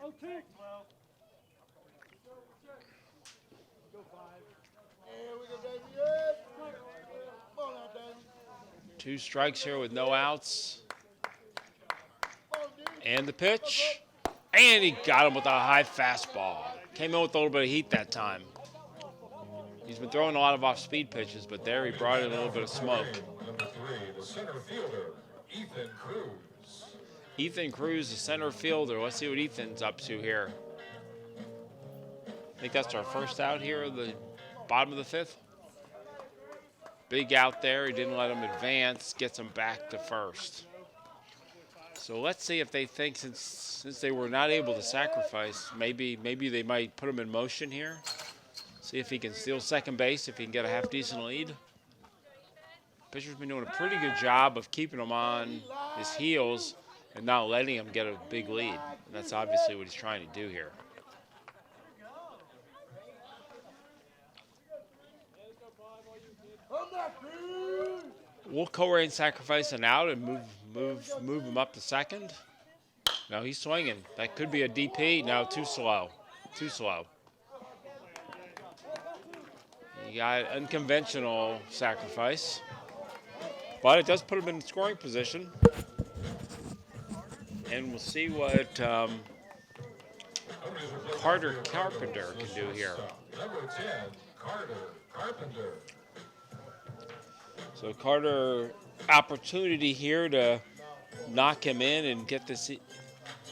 Oh, tick. Here we go, Davey. Yes. Come on now, Davey. 2 strikes here with no outs. Come on, dude. And the pitch. And he got him with a high fastball. Came in with a little bit of heat that time. He's been throwing a lot of off-speed pitches, but there he brought in a little bit of smoke. Number 3, the center fielder, Ethan Cruz. Ethan Cruz, the center fielder. Let's see what Ethan's up to here. I think that's our first out here at the bottom of the 5th. Big out there. He didn't let him advance. Gets him back to first. So let's see if they think since they were not able to sacrifice, maybe they might put him in motion here. See if he can steal second base, if he can get a half-decent lead. Pitcher's been doing a pretty good job of keeping him on his heels and not letting him get a big lead. And that's obviously what he's trying to do here. Will Colerain sacrifice an out and move him up to second? No, he's swinging. That could be a DP. No, too slow. Too slow. You got unconventional sacrifice. But it does put him in scoring position. And we'll see what Carter Carpenter can do here. Number 10, Carter Carpenter. So Carter, opportunity here to knock him in and get this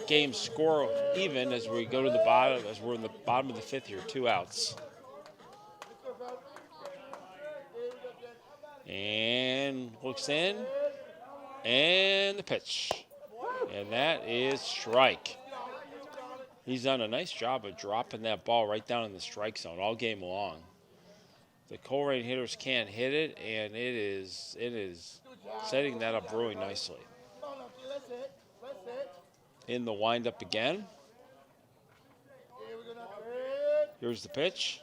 game score even as we go to the bottom, as we're in the bottom of the 5th here, 2 outs. And looks in, and the pitch. And that is strike. He's done a nice job of dropping that ball right down in the strike zone all game long. The Colerain hitters can't hit it, and it is setting that up really nicely. In the windup again. Here's the pitch.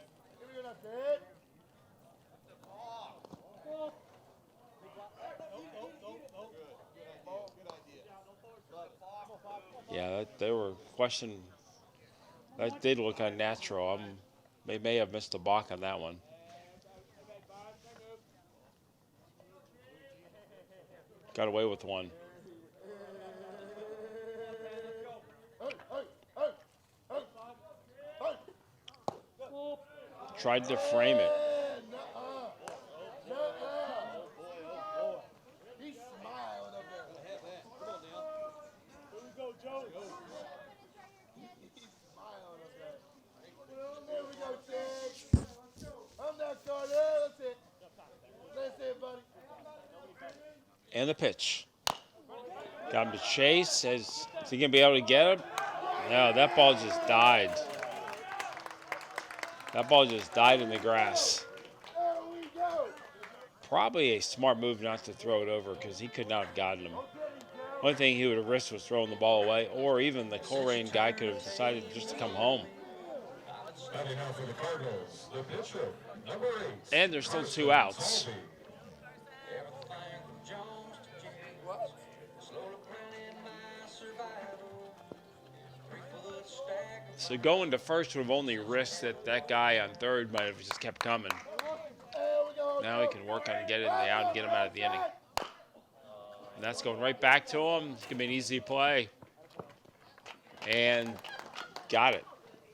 Yeah, they were questioning. That did look unnatural. They may have missed a balk on that one. Got away with one. Tried to frame it. He's smiling up there. Here we go, Joe. He's smiling up there. There we go, Ted. I'm not Carter. That's it. That's it, buddy. And the pitch. Got him to chase. Is he going to be able to get him? No, that ball just died. That ball just died in the grass. There we go. Probably a smart move not to throw it over because he could not have gotten him. One thing he would have risked was throwing the ball away, or even the Colerain guy could have decided just to come home. Standing out for the Cardinals, the pitcher, number 8. And there's still 2 outs. So going to first would have only risked that that guy on third might have just kept coming. Now he can work on getting the out and get him out of the inning. And that's going right back to him. It's going to be an easy play. And got it.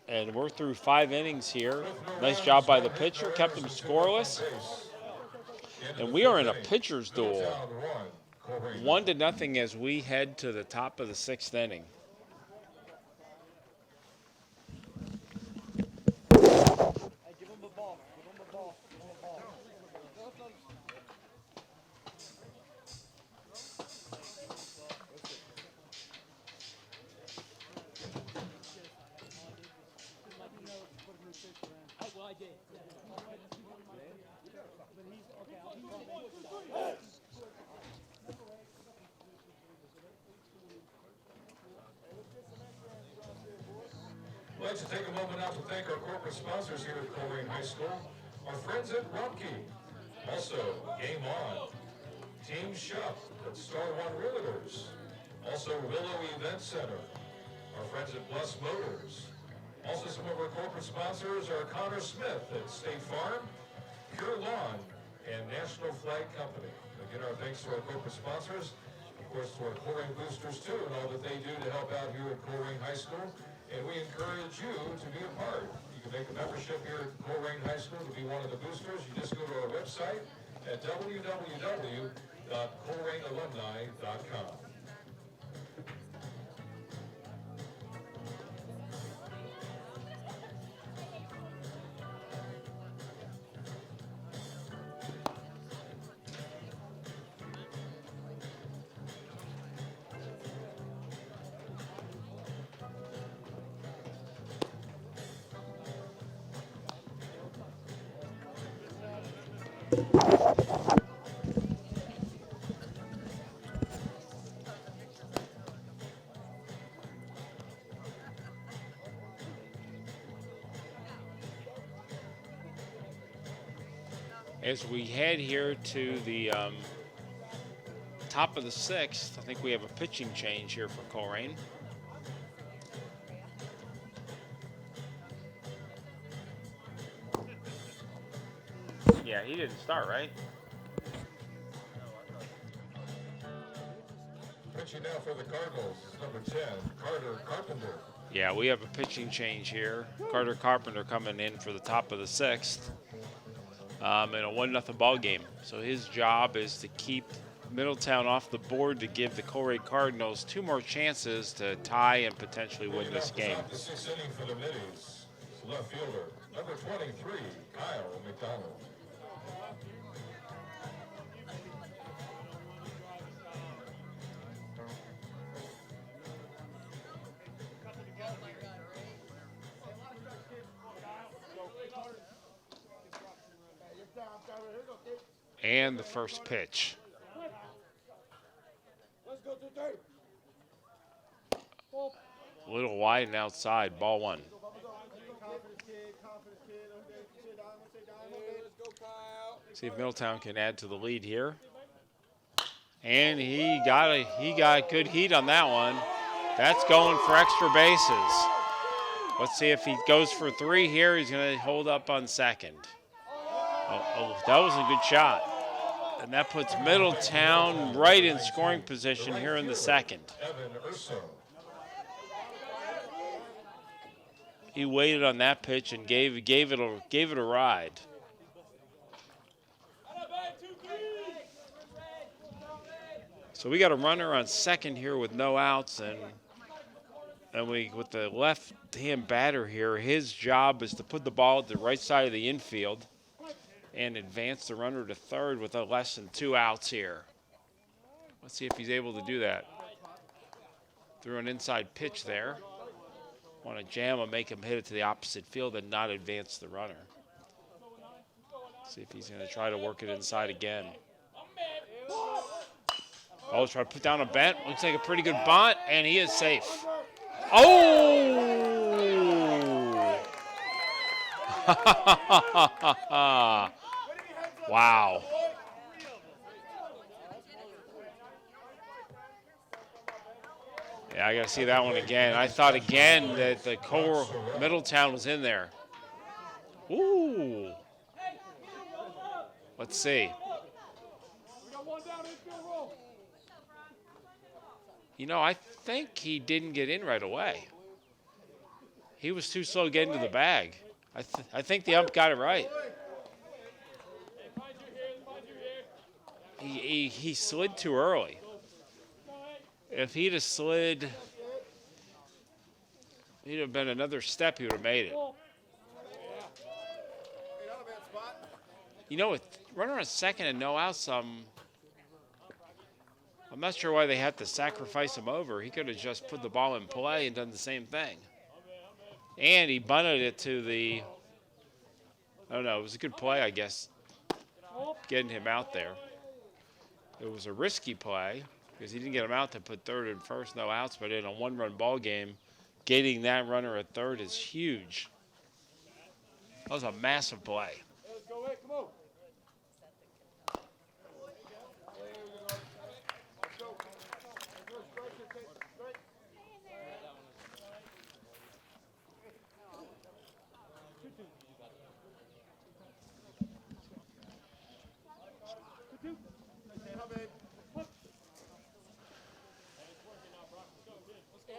And we're through 5 innings here. Nice job by the pitcher, kept him scoreless. And we are in a pitcher's duel. 1-0 as we head to the top of the 6th inning. Give him the ball. Give him the ball. Give him the ball. I'd like to take a moment now to thank our corporate sponsors here at Colerain High School, our friends at Rumpke, also Game On, Team Shop at Star One Realtors, also Willow Event Center, our friends at Plus Motors. Also some of our corporate sponsors are Connor Smith at State Farm, Pure Lawn, and National Flag Company. Again, our thanks to our corporate sponsors, of course to our Colerain boosters too, and all that they do to help out here at Colerain High School. And we encourage you to be a part. You can make a membership here at Colerain High School to be one of the boosters. You just go to our website at www.colerainalumni.com. As we head here to the top of the 6th, I think we have a pitching change here for Colerain. Yeah, he didn't start, right? Pitching now for the Cardinals is number 10, Carter Carpenter. Yeah, we have a pitching change here. Carter Carpenter coming in for the top of the 6th in a 1-0 ball game. So his job is to keep Middletown off the board to give the Colerain Cardinals 2 more chances to tie and potentially win this game. The 6th inning for the Middies. Left fielder, number 23, Kyle McDonald. And the first pitch. A little wide and outside, ball 1. See if Middletown can add to the lead here. And he got good heat on that one. That's going for extra bases. Let's see if he goes for 3 here. He's going to hold up on second. Oh, that was a good shot. And that puts Middletown right in scoring position here in the 2nd. He waited on that pitch and gave it a ride. So we got a runner on second here with no outs, and we with the left-hand batter here, his job is to put the ball at the right side of the infield and advance the runner to third with less than 2 outs here. Let's see if he's able to do that. Threw an inside pitch there. Want to jam him, make him hit it to the opposite field and not advance the runner. See if he's going to try to work it inside again. Oh, try to put down a bunt. Looks like a pretty good bunt, and he is safe. Oh! Wow. Yeah, I got to see that one again. I thought again that the Middletown was in there. Ooh. Let's see. You know, I think he didn't get in right away. He was too slow getting to the bag. I think the ump got it right. He slid too early. If he'd have slid, he'd have been another step, he would have made it. You know, with runner on second and no outs, I'm not sure why they had to sacrifice him over. He could have just put the ball in play and done the same thing. And he bunted it to the, I don't know, it was a good play, I guess, getting him out there. It was a risky play because he didn't get him out to put third and first, no outs, but in a one-run ball game, getting that runner at third is huge. That was a massive play. Let's go, Ed. Come on. Let's go. Straight.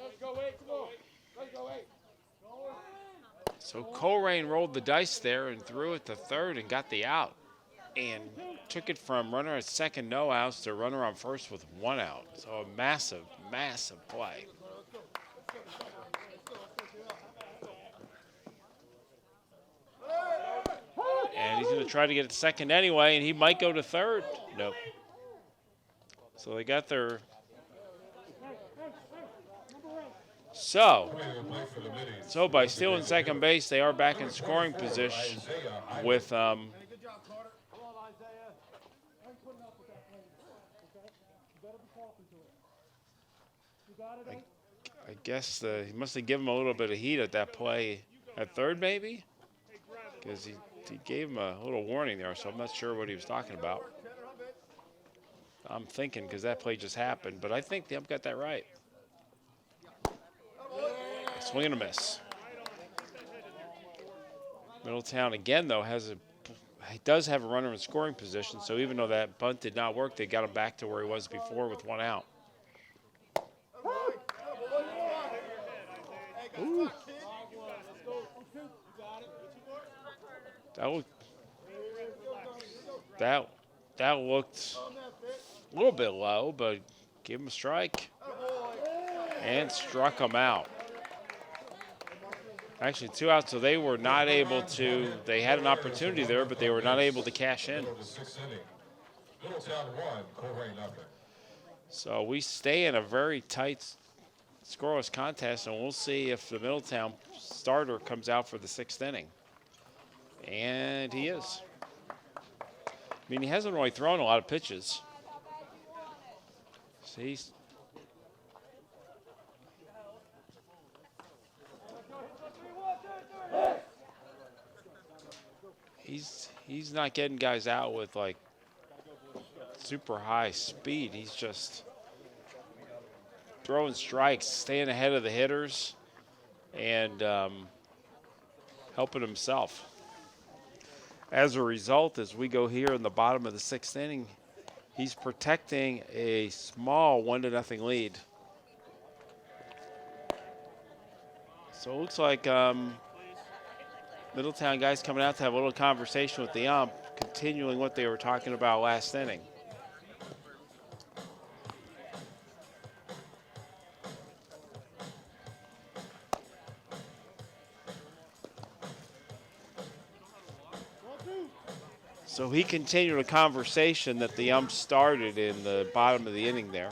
Let's go, Ed. Come on. Let's go, Ed. So Colerain rolled the dice there and threw it to third and got the out. And took it from runner at second, no outs, to runner on first with one out. So a massive, massive play. And he's going to try to get it second anyway, and he might go to third. Nope. So they got their... So by stealing second base, they are back in scoring position with... I guess he must have given him a little bit of heat at that play at third, maybe? Because he gave him a little warning there, so I'm not sure what he was talking about. I'm thinking because that play just happened, but I think the ump got that right. Swing and a miss. Middletown again, though, he does have a runner in scoring position, so even though that bunt did not work, they got him back to where he was before with one out. Ooh. That looked a little bit low, but gave him a strike and struck him out. Actually, 2 outs, so they were not able to. They had an opportunity there, but they were not able to cash in. So we stay in a very tight, scoreless contest, and we'll see if the Middletown starter comes out for the 6th inning. And he is. I mean, he hasn't really thrown a lot of pitches. So he's not getting guys out with like super high speed. He's just throwing strikes, staying ahead of the hitters, and helping himself. As a result, as we go here in the bottom of the 6th inning, he's protecting a small 1-0 lead. So it looks like Middletown guys coming out to have a little conversation with the ump, continuing what they were talking about last inning. So he continued a conversation that the ump started in the bottom of the inning there,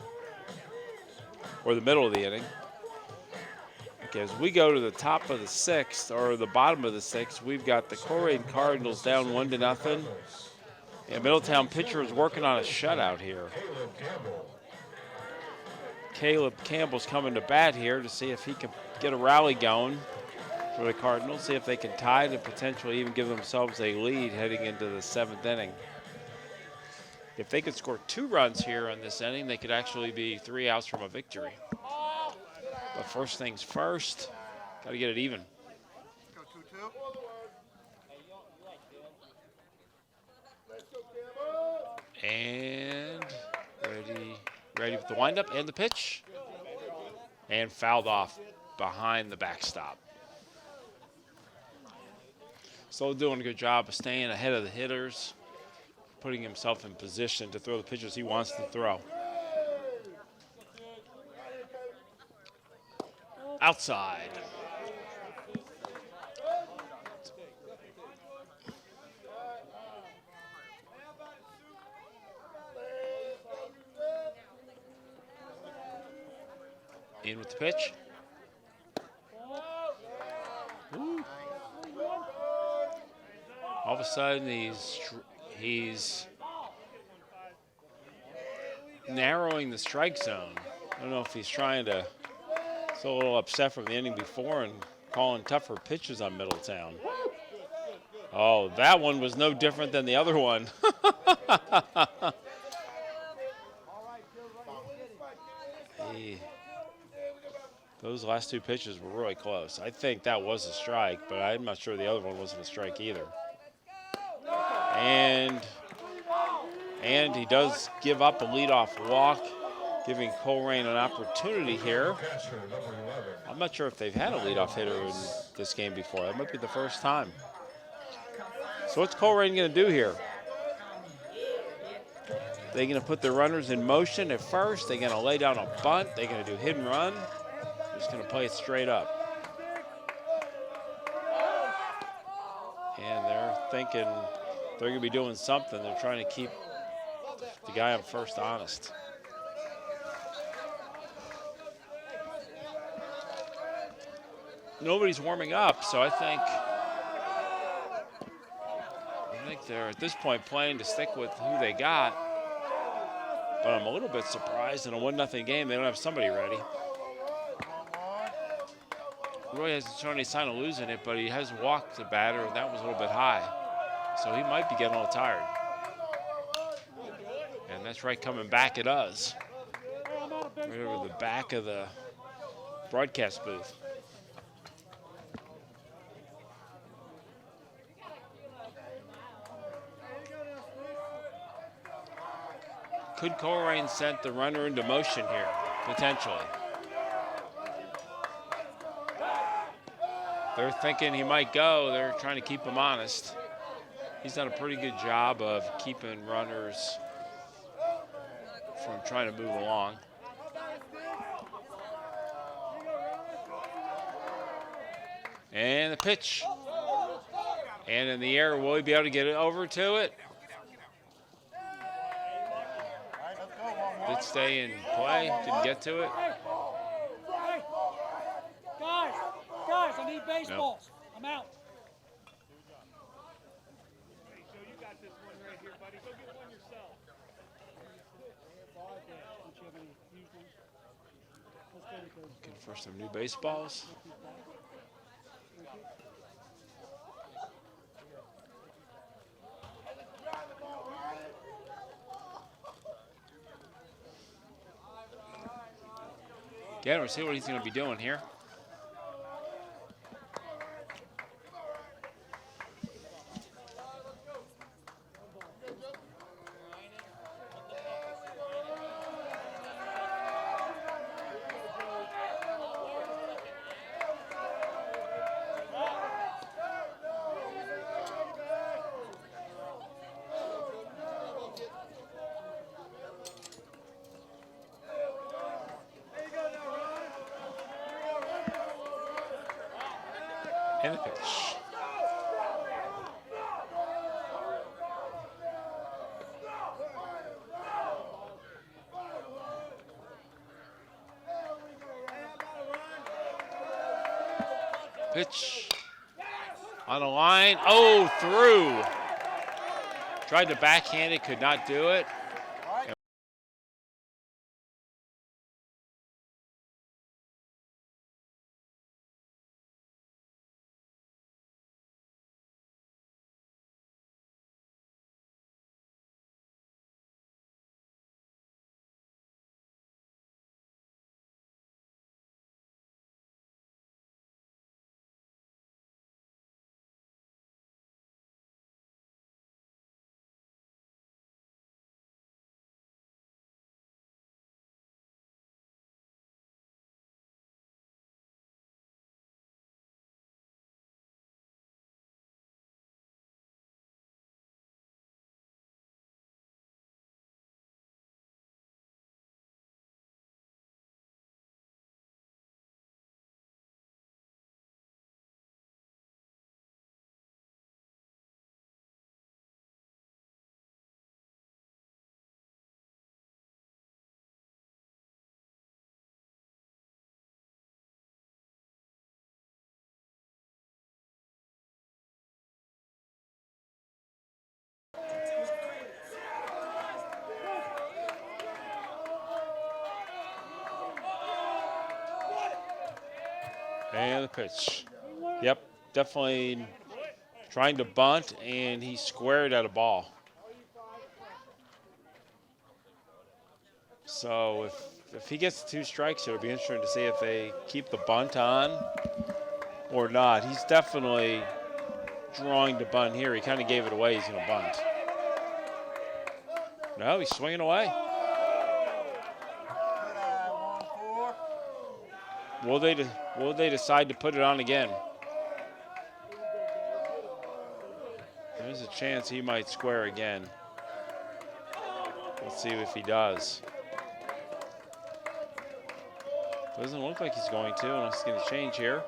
or the middle of the inning. Okay, as we go to the top of the 6th, or the bottom of the 6th, we've got the Colerain Cardinals down 1-0. And Middletown pitcher is working on a shutout here. Caleb Campbell's coming to bat here to see if he can get a rally going for the Cardinals, see if they can tie it and potentially even give themselves a lead heading into the 7th inning. If they could score 2 runs here in this inning, they could actually be 3 outs from a victory. But first things first, got to get it even. Go 2-2. And ready with the windup and the pitch. And fouled off behind the backstop. Still doing a good job of staying ahead of the hitters, putting himself in position to throw the pitches he wants to throw. Outside. In with the pitch. Ooh. All of a sudden, he's narrowing the strike zone. I don't know if he's trying to. He's a little upset from the inning before and calling tougher pitches on Middletown. Oh, that one was no different than the other one. Those last two pitches were really close. I think that was a strike, but I'm not sure the other one wasn't a strike either. And he does give up a leadoff walk, giving Colerain an opportunity here. I'm not sure if they've had a leadoff hitter in this game before. That might be the first time. So what's Colerain going to do here? They're going to put their runners in motion at first. They're going to lay down a bunt. They're going to do hit and run. They're just going to play it straight up. And they're thinking they're going to be doing something. They're trying to keep the guy on first honest. Nobody's warming up, so I think they're at this point playing to stick with who they got. But I'm a little bit surprised in a 1-0 game they don't have somebody ready. Roy hasn't shown any sign of losing it, but he has walked the batter, and that was a little bit high. So he might be getting a little tired. And that's right coming back at us. Right over the back of the broadcast booth. Could Colerain send the runner into motion here, potentially? They're thinking he might go. They're trying to keep him honest. He's done a pretty good job of keeping runners from trying to move along. And the pitch. And in the air, will he be able to get it over to it? Did stay in play, didn't get to it. Guys, I need baseballs. Nope. I'm out. Hey, Joe, you got this one right here, buddy. Go get one yourself. Looking for some new baseballs. Yeah, we'll see what he's going to be doing here. And the pitch. Pitch on the line. Oh, through. Tried to backhand it, could not do it. And the pitch. Yep, definitely trying to bunt, and he squared at a ball. So if he gets 2 strikes, it'll be interesting to see if they keep the bunt on or not. He's definitely drawing to bunt here. He kind of gave it away. He's going to bunt. No, he's swinging away. Will they decide to put it on again? There's a chance he might square again. Let's see if he does. Doesn't look like he's going to, unless he's going to change here.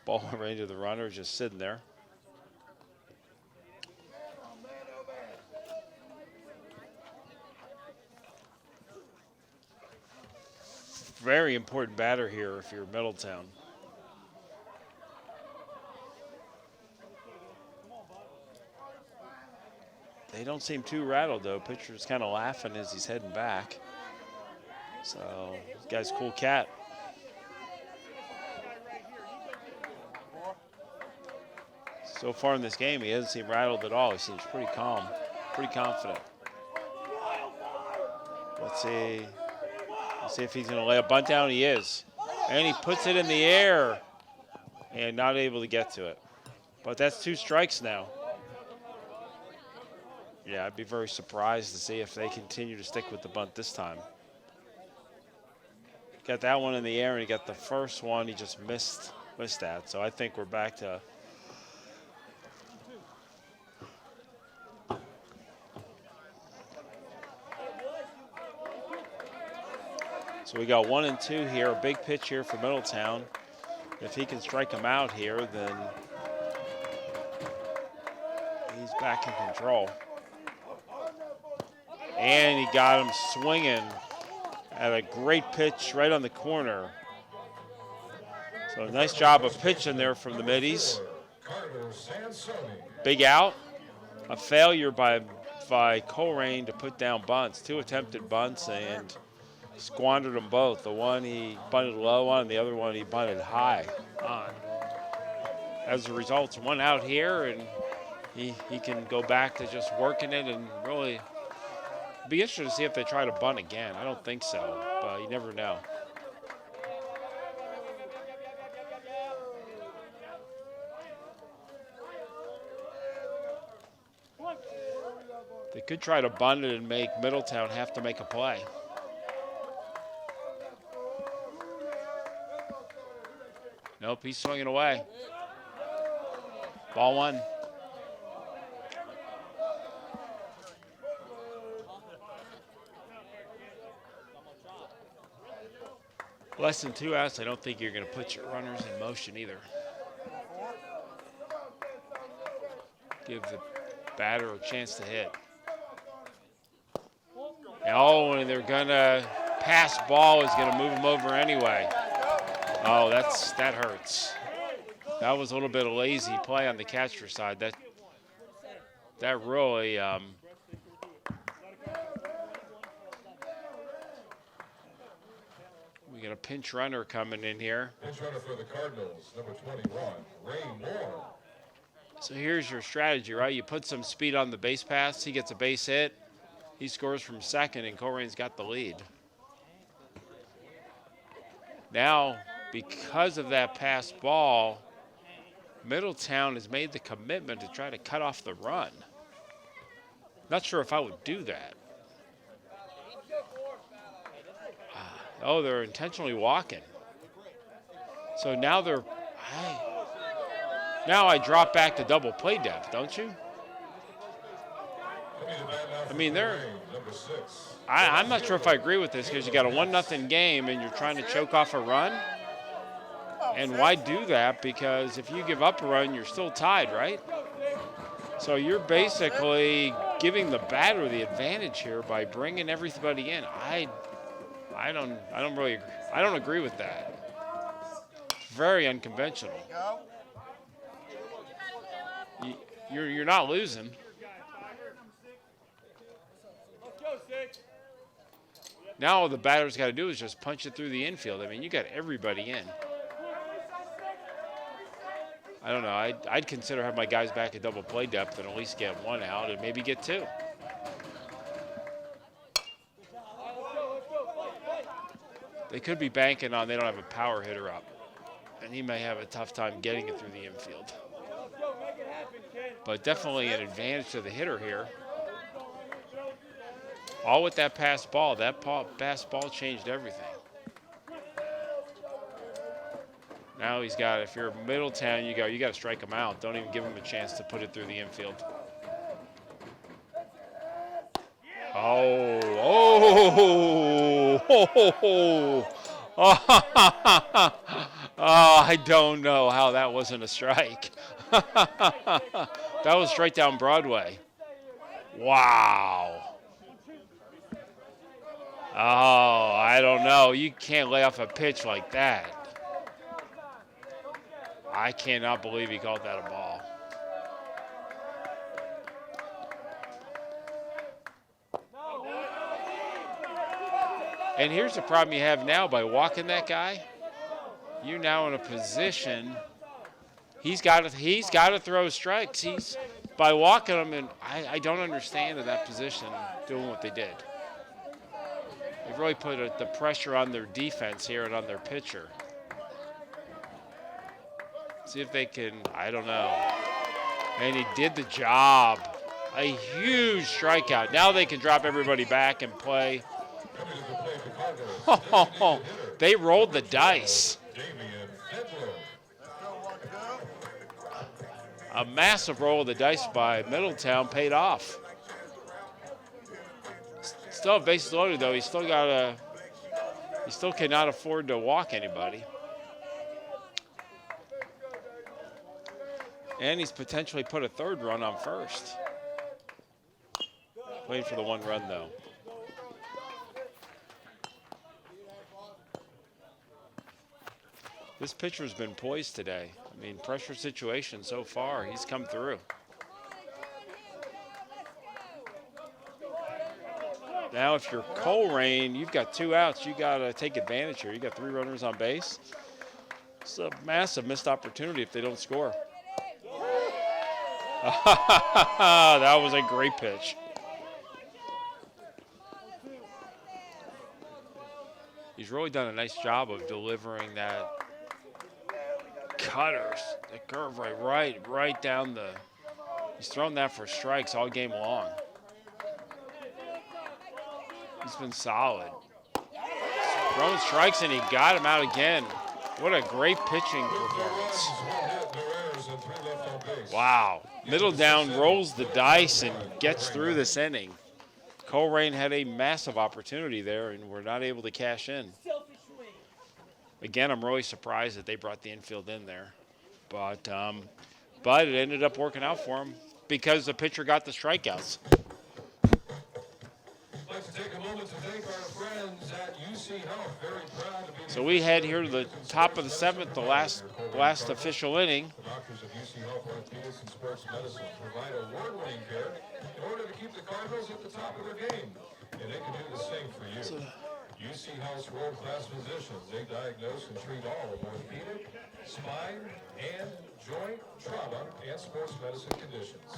Ball in range of the runner, just sitting there. Very important batter here if you're Middletown. They don't seem too rattled, though. Pitcher's kind of laughing as he's heading back. So, this guy's a cool cat. So far in this game, he hasn't seemed rattled at all. He seems pretty calm, pretty confident. Let's see if he's going to lay a bunt down. He is. And he puts it in the air and not able to get to it. But that's 2 strikes now. Yeah, I'd be very surprised to see if they continue to stick with the bunt this time. Got that one in the air, and he got the first one he just missed that. So I think we're back to so we got 1 and 2 here. A big pitch here for Middletown. If he can strike him out here, then he's back in control. And he got him swinging at a great pitch right on the corner. So nice job of pitching there from the middies. Big out. A failure by Colerain to put down bunts. 2 attempted bunts and squandered them both. The one he bunted low on, the other one he bunted high on. As a result, 1 out here, and he can go back to just working it and really be interesting to see if they try to bunt again. I don't think so, but you never know. They could try to bunt it and make Middletown have to make a play. Nope, he's swinging away. Ball 1. Less than 2 outs, I don't think you're going to put your runners in motion either. Give the batter a chance to hit. Oh, and they're going to pass ball is going to move him over anyway. Oh, that hurts. That was a little bit of lazy play on the catcher side. That really we got a pinch runner coming in here. Pinch runner for the Cardinals, number 21, Ray Moore. So here's your strategy, right? You put some speed on the base pass. He gets a base hit. He scores from second, and Colerain's got the lead. Now, because of that pass ball, Middletown has made the commitment to try to cut off the run. Not sure if I would do that. Oh, they're intentionally walking. So now now I drop back to double play depth, don't you? I mean, I'm not sure if I agree with this because you got a 1-0 game and you're trying to choke off a run. And why do that? Because if you give up a run, you're still tied, right? So you're basically giving the batter the advantage here by bringing everybody in. I don't agree with that. It's very unconventional. You're not losing. Now all the batter's got to do is just punch it through the infield. I mean, you got everybody in. I don't know. I'd consider having my guys back at double play depth and at least get one out and maybe get two. They could be banking on they don't have a power hitter up, and he may have a tough time getting it through the infield. But definitely an advantage to the hitter here. All with that pass ball. That pass ball changed everything. Now he's got, if you're Middletown, you got to strike him out. Don't even give him a chance to put it through the infield. Oh, I don't know how that wasn't a strike. That was straight down Broadway. Wow. Oh, I don't know. You can't lay off a pitch like that. I cannot believe he called that a ball. And here's the problem you have now. By walking that guy, you're now in a position. He's got to throw strikes. By walking him, and I don't understand in that position doing what they did. They've really put the pressure on their defense here and on their pitcher. See if they can, I don't know. And he did the job. A huge strikeout. Now they can drop everybody back and play. Oh, they rolled the dice. A massive roll of the dice by Middletown paid off. Still have bases loaded though. He still cannot afford to walk anybody. And he's potentially put a third run on first. Waiting for the one run though. This pitcher's been poised today. I mean, pressure situation so far, he's come through. Now, if you're Colerain, you've got 2 outs. You got to take advantage here. You got 3 runners on base. It's a massive missed opportunity if they don't score. That was a great pitch. He's really done a nice job of delivering that cutter, the curve right down the. He's thrown that for strikes all game long. He's been solid. Throwing strikes and he got him out again. What a great pitching performance. Wow. Middletown rolls the dice and gets through this inning. Colerain had a massive opportunity there and we're not able to cash in. Again, I'm really surprised that they brought the infield in there. But it ended up working out for him because the pitcher got the strikeouts. I'd like to take a moment to thank our friends at UC Health. Very proud to be So we head here to the top of the 7th, the last official inning. The doctors of UC Health Orthopedics and Sports Medicine provide award-winning care in order to keep the Cardinals at the top of their game. And they can do the same for you. UC Health's world-class physicians, they diagnose and treat all of orthopedic, spine, and joint, trauma, and sports medicine conditions.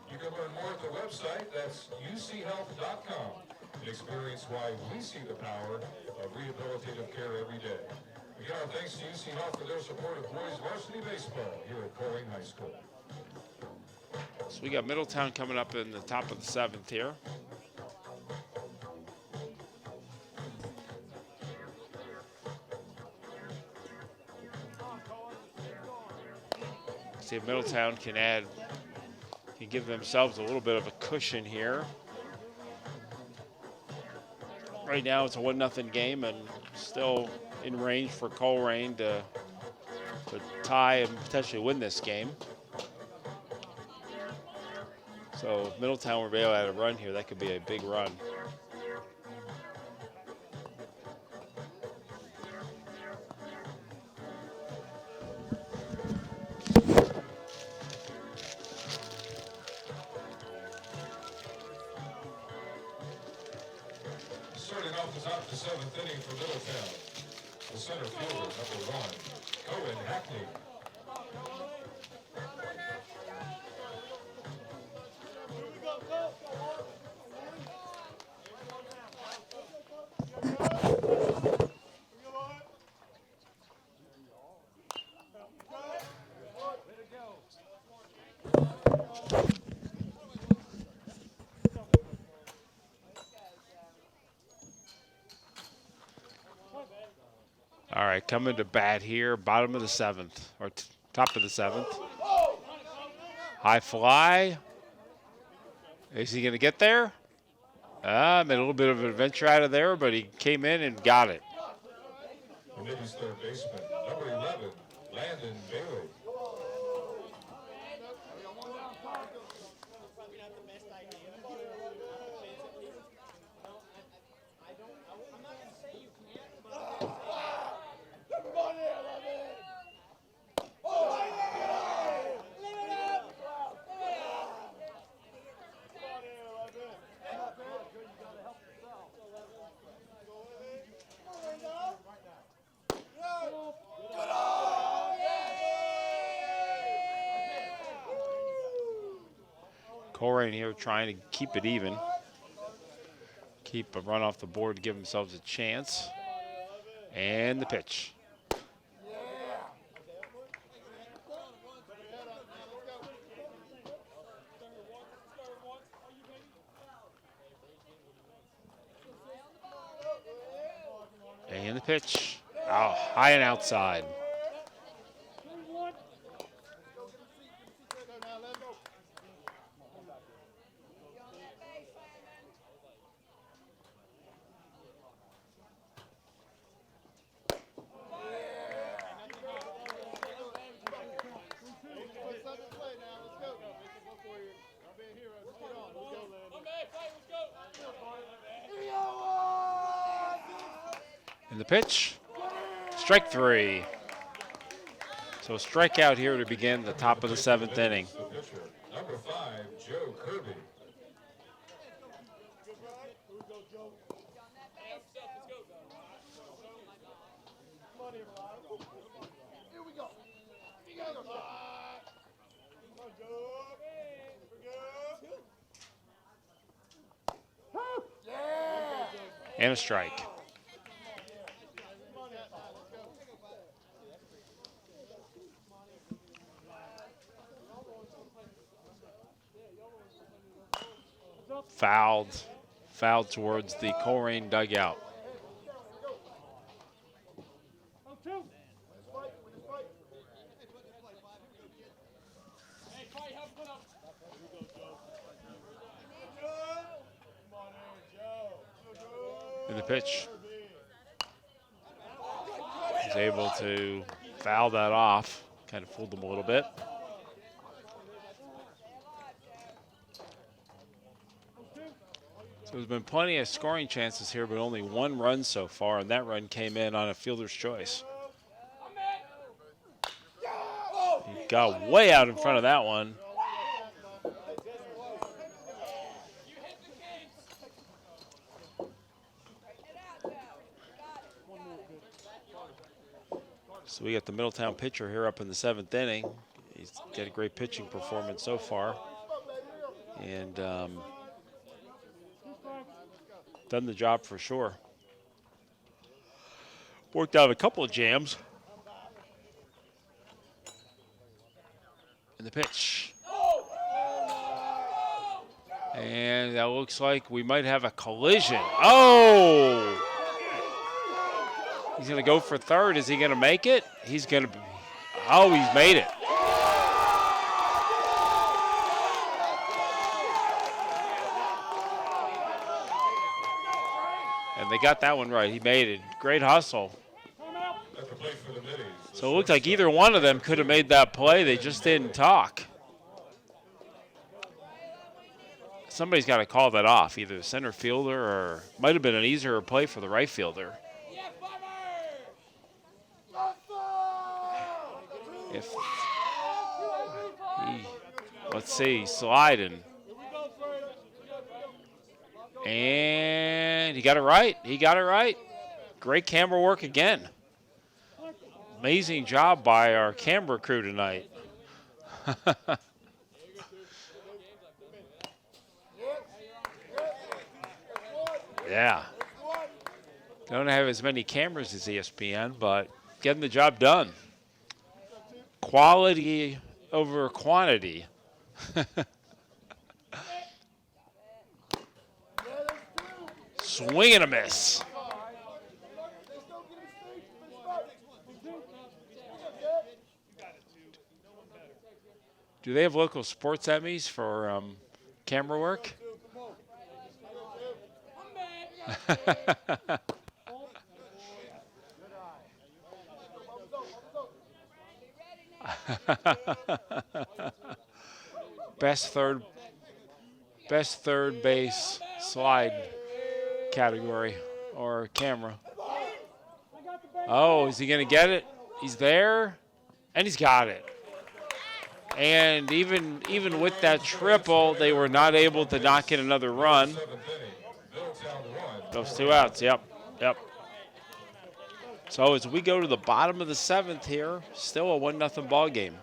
You can learn more at the website, that's uchealth.com. And experience why we see the power of rehabilitative care every day. Again, our thanks to UC Health for their support of boys varsity baseball here at Colerain High School. So we got Middletown coming up in the top of the 7th here. See if Middletown can give themselves a little bit of a cushion here. Right now it's a 1-0 game and still in range for Colerain to tie and potentially win this game. So if Middletown were able to add a run here, that could be a big run. Starting off the top of the 7th inning for Middletown. The center fielder, number 1, Cohen Hackney. All right, coming to bat here, bottom of the 7th, or top of the 7th. High fly. Is he going to get there? Made a little bit of an adventure out of there, but he came in and got it. The Middie's third baseman, number 11, Landon Bailey. Colerain here trying to keep it even. Keep a run off the board to give themselves a chance. And the pitch. And the pitch. Oh, high and outside. And the pitch, strike 3. So a strikeout here to begin the top of the 7th inning. Number 5, Joe Kirby. And a strike. Fouled towards the Colerain dugout. And the pitch. He's able to foul that off. Kind of fooled them a little bit. So there's been plenty of scoring chances here, but only 1 run so far, and that run came in on a fielder's choice. He got way out in front of that one. So we got the Middletown pitcher here up in the 7th inning. He's got a great pitching performance so far. And done the job for sure. Worked out a couple of jams. And the pitch. And that looks like we might have a collision. Oh! He's going to go for third. Is he going to make it? He's going to. Oh, he's made it. And they got that one right. He made it. Great hustle. So it looked like either one of them could have made that play. They just didn't talk. Somebody's got to call that off, either the center fielder or might have been an easier play for the right fielder. If let's see, sliding. And He got it right. He got it right. Great camera work again. Amazing job by our camera crew tonight. Yeah. Don't have as many cameras as ESPN, but getting the job done. Quality over quantity. Swing and a miss. Do they have local sports Emmys for camera work? Best third base slide category or camera. Oh, is he going to get it? He's there, and he's got it. And even with that triple, they were not able to not get another run. Those 2 outs, yep. So as we go to the bottom of the 7th here, still a 1-0 ball game.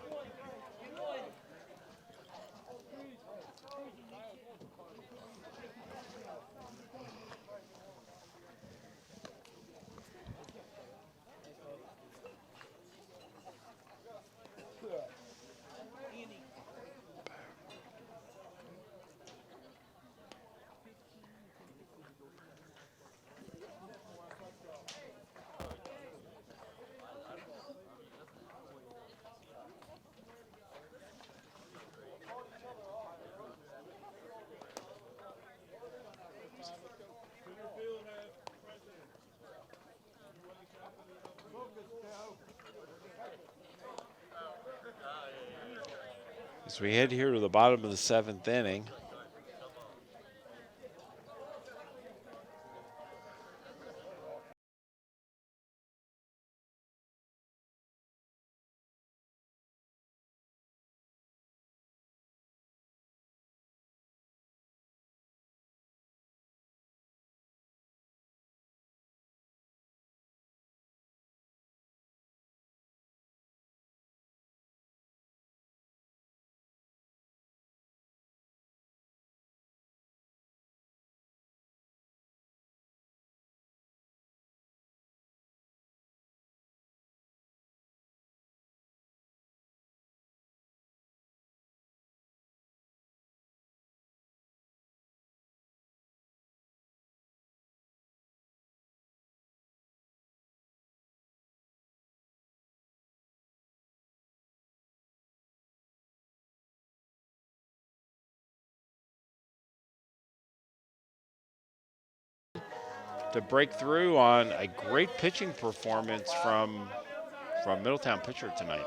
As we head here to the bottom of the 7th inning. To break through on a great pitching performance from Middletown pitcher tonight.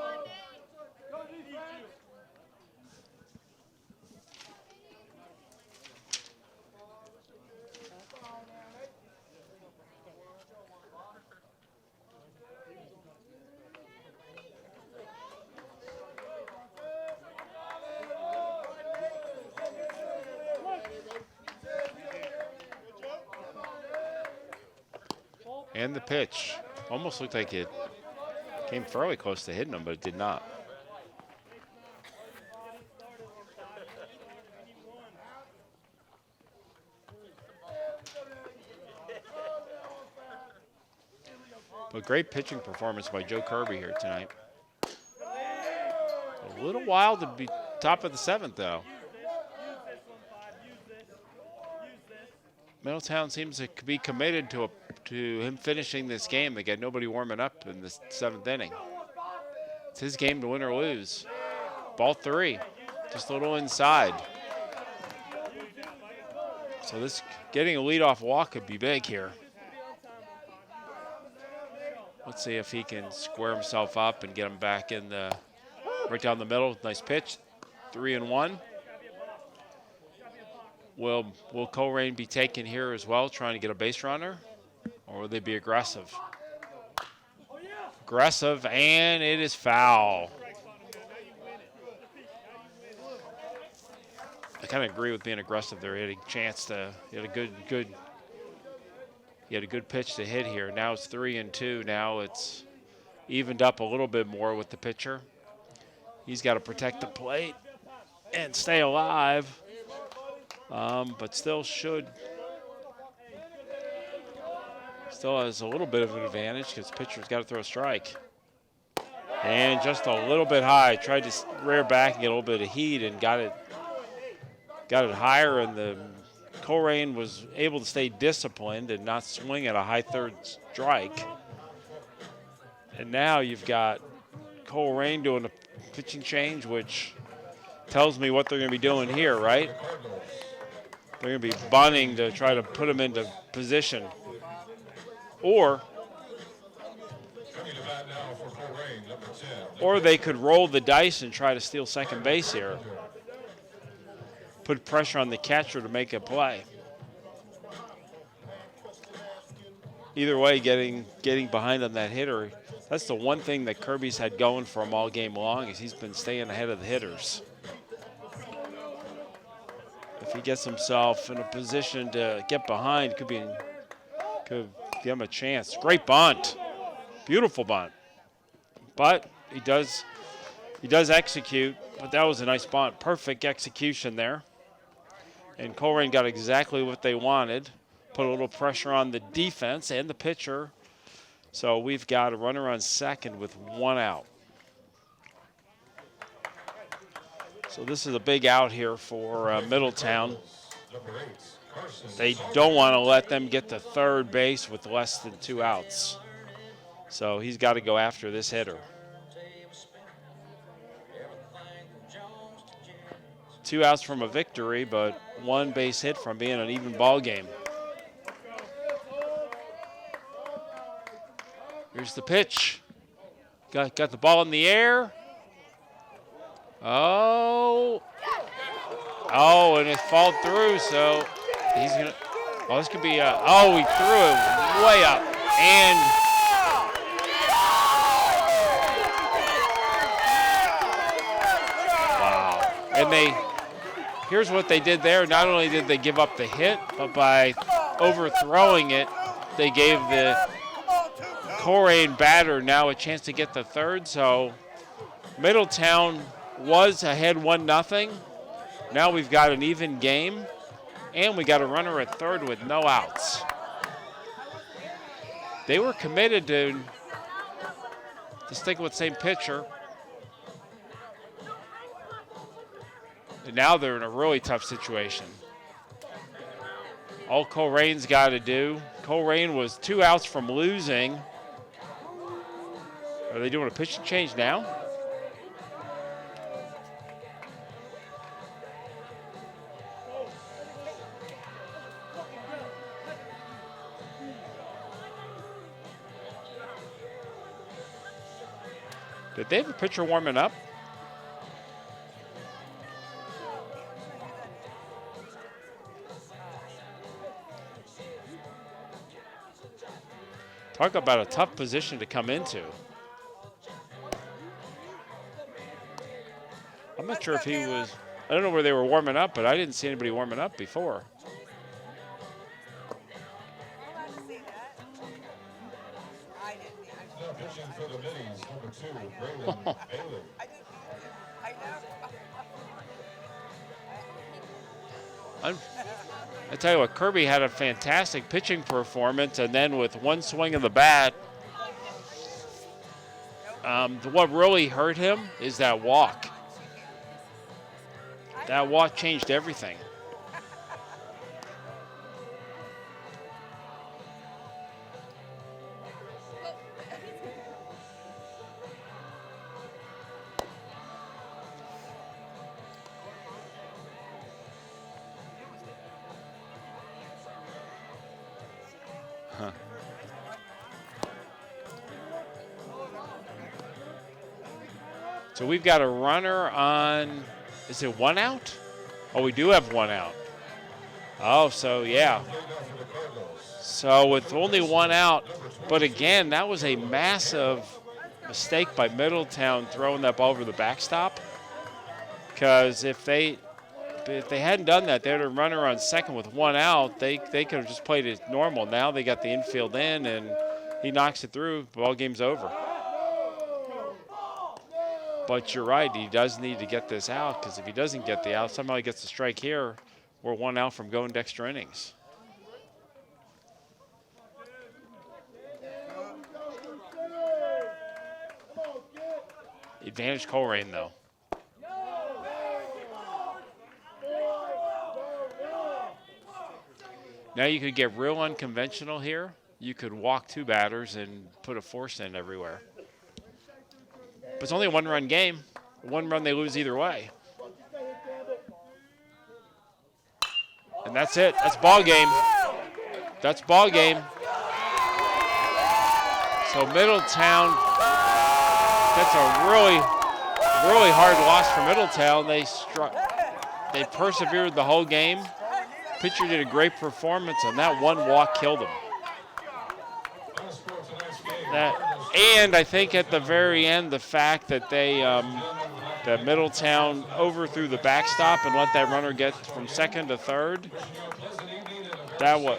And the pitch almost looked like it came fairly close to hitting him, but it did not. But great pitching performance by Joe Kirby here tonight. A little wild to be top of the 7th, though. Middletown seems to be committed to him finishing this game. They got nobody warming up in the 7th inning. It's his game to win or lose. Ball 3, just a little inside. So this getting a leadoff walk could be big here. Let's see if he can square himself up and get him back in the right down the middle. Nice pitch, 3-1. Will Colerain be taken here as well, trying to get a base runner, or will they be aggressive? Aggressive, and it is foul. I kind of agree with being aggressive there. He had a chance to, he had a good He had a good pitch to hit here. Now it's 3-2. Now it's evened up a little bit more with the pitcher. He's got to protect the plate and stay alive, but still has a little bit of an advantage because the pitcher's got to throw a strike. And just a little bit high. Tried to rear back and get a little bit of heat and got it higher, and the Colerain was able to stay disciplined and not swing at a high third strike. And now you've got Colerain doing a pitching change, which tells me what they're going to be doing here, right? They're going to be bunting to try to put him into position. Or they could roll the dice and try to steal second base here. Put pressure on the catcher to make a play. Either way, getting behind on that hitter, that's the one thing that Kirby's had going for him all game long, is he's been staying ahead of the hitters. If he gets himself in a position to get behind, could give him a chance. Great bunt. Beautiful bunt. But he does execute, but that was a nice bunt. Perfect execution there. And Colerain got exactly what they wanted. Put a little pressure on the defense and the pitcher. So we've got a runner on second with 1 out. So this is a big out here for Middletown. They don't want to let them get to third base with less than 2 outs. So he's got to go after this hitter. 2 outs from a victory, but 1 base hit from being an even ball game. Here's the pitch. Got the ball in the air. Oh, and it fouled through, so he's going to, well, this could be he threw it way up. And wow. And here's what they did there. Not only did they give up the hit, but by overthrowing it, they gave the Colerain batter now a chance to get the third. So Middletown was ahead 1-0. Now we've got an even game, and we got a runner at third with no outs. They were committed to sticking with the same pitcher. And now they're in a really tough situation. All Colerain's got to do, Colerain was 2 outs from losing. Are they doing a pitching change now? Did they have a pitcher warming up? Talk about a tough position to come into. I'm not sure if he was, I don't know where they were warming up, but I didn't see anybody warming up before. Pitching for the Middies, number 2, Braylon Bailey. I tell you what, Kirby had a fantastic pitching performance, and then with 1 swing of the bat, what really hurt him is that walk. That walk changed everything. So we've got a runner on, is it 1 out? Oh, we do have 1 out. Oh, so yeah. So with only 1 out, but again, that was a massive mistake by Middletown throwing that ball over the backstop. Because if they if they hadn't done that, they had a runner on second with 1 out. They could have just played it normal. Now they got the infield in, and he knocks it through. Ball game's over. But you're right, he does need to get this out, because if he doesn't get the out, somehow he gets the strike here, we're 1 out from going to extra innings. Advantage Colerain, though. Now you could get real unconventional here. You could walk 2 batters and put a force in everywhere. But it's only a 1-run game. 1 run, they lose either way. And that's it. That's ball game. That's ball game. So Middletown, that's a really, really hard loss for Middletown. They persevered the whole game. Pitcher did a great performance, and that 1 walk killed him. And I think at the very end, the fact that that Middletown overthrew the backstop and let that runner get from second to third, that was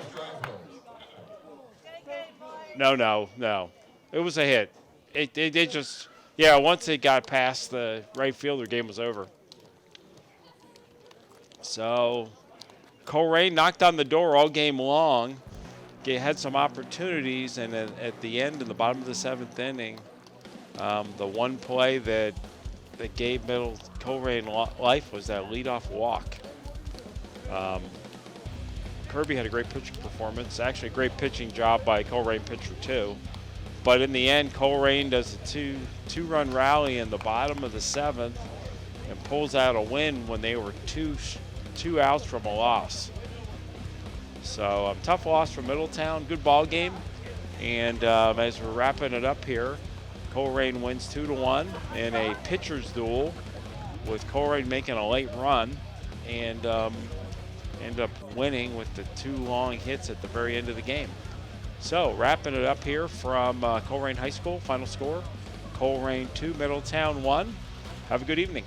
no. It was a hit. It just, yeah, once it got past the right fielder, game was over. So Colerain knocked on the door all game long. Had some opportunities, and at the end, in the bottom of the 7th inning, the one play that gave Colerain life was that leadoff walk. Kirby had a great pitching performance, actually a great pitching job by Colerain pitcher too. But in the end, Colerain does a two-run rally in the bottom of the 7th and pulls out a win when they were two outs from a loss. So tough loss for Middletown, good ball game. And as we're wrapping it up here, Colerain wins 2-1 in a pitcher's duel, with Colerain making a late run and end up winning with the 2 long hits at the very end of the game. So wrapping it up here from Colerain High School, final score, Colerain 2, Middletown 1. Have a good evening.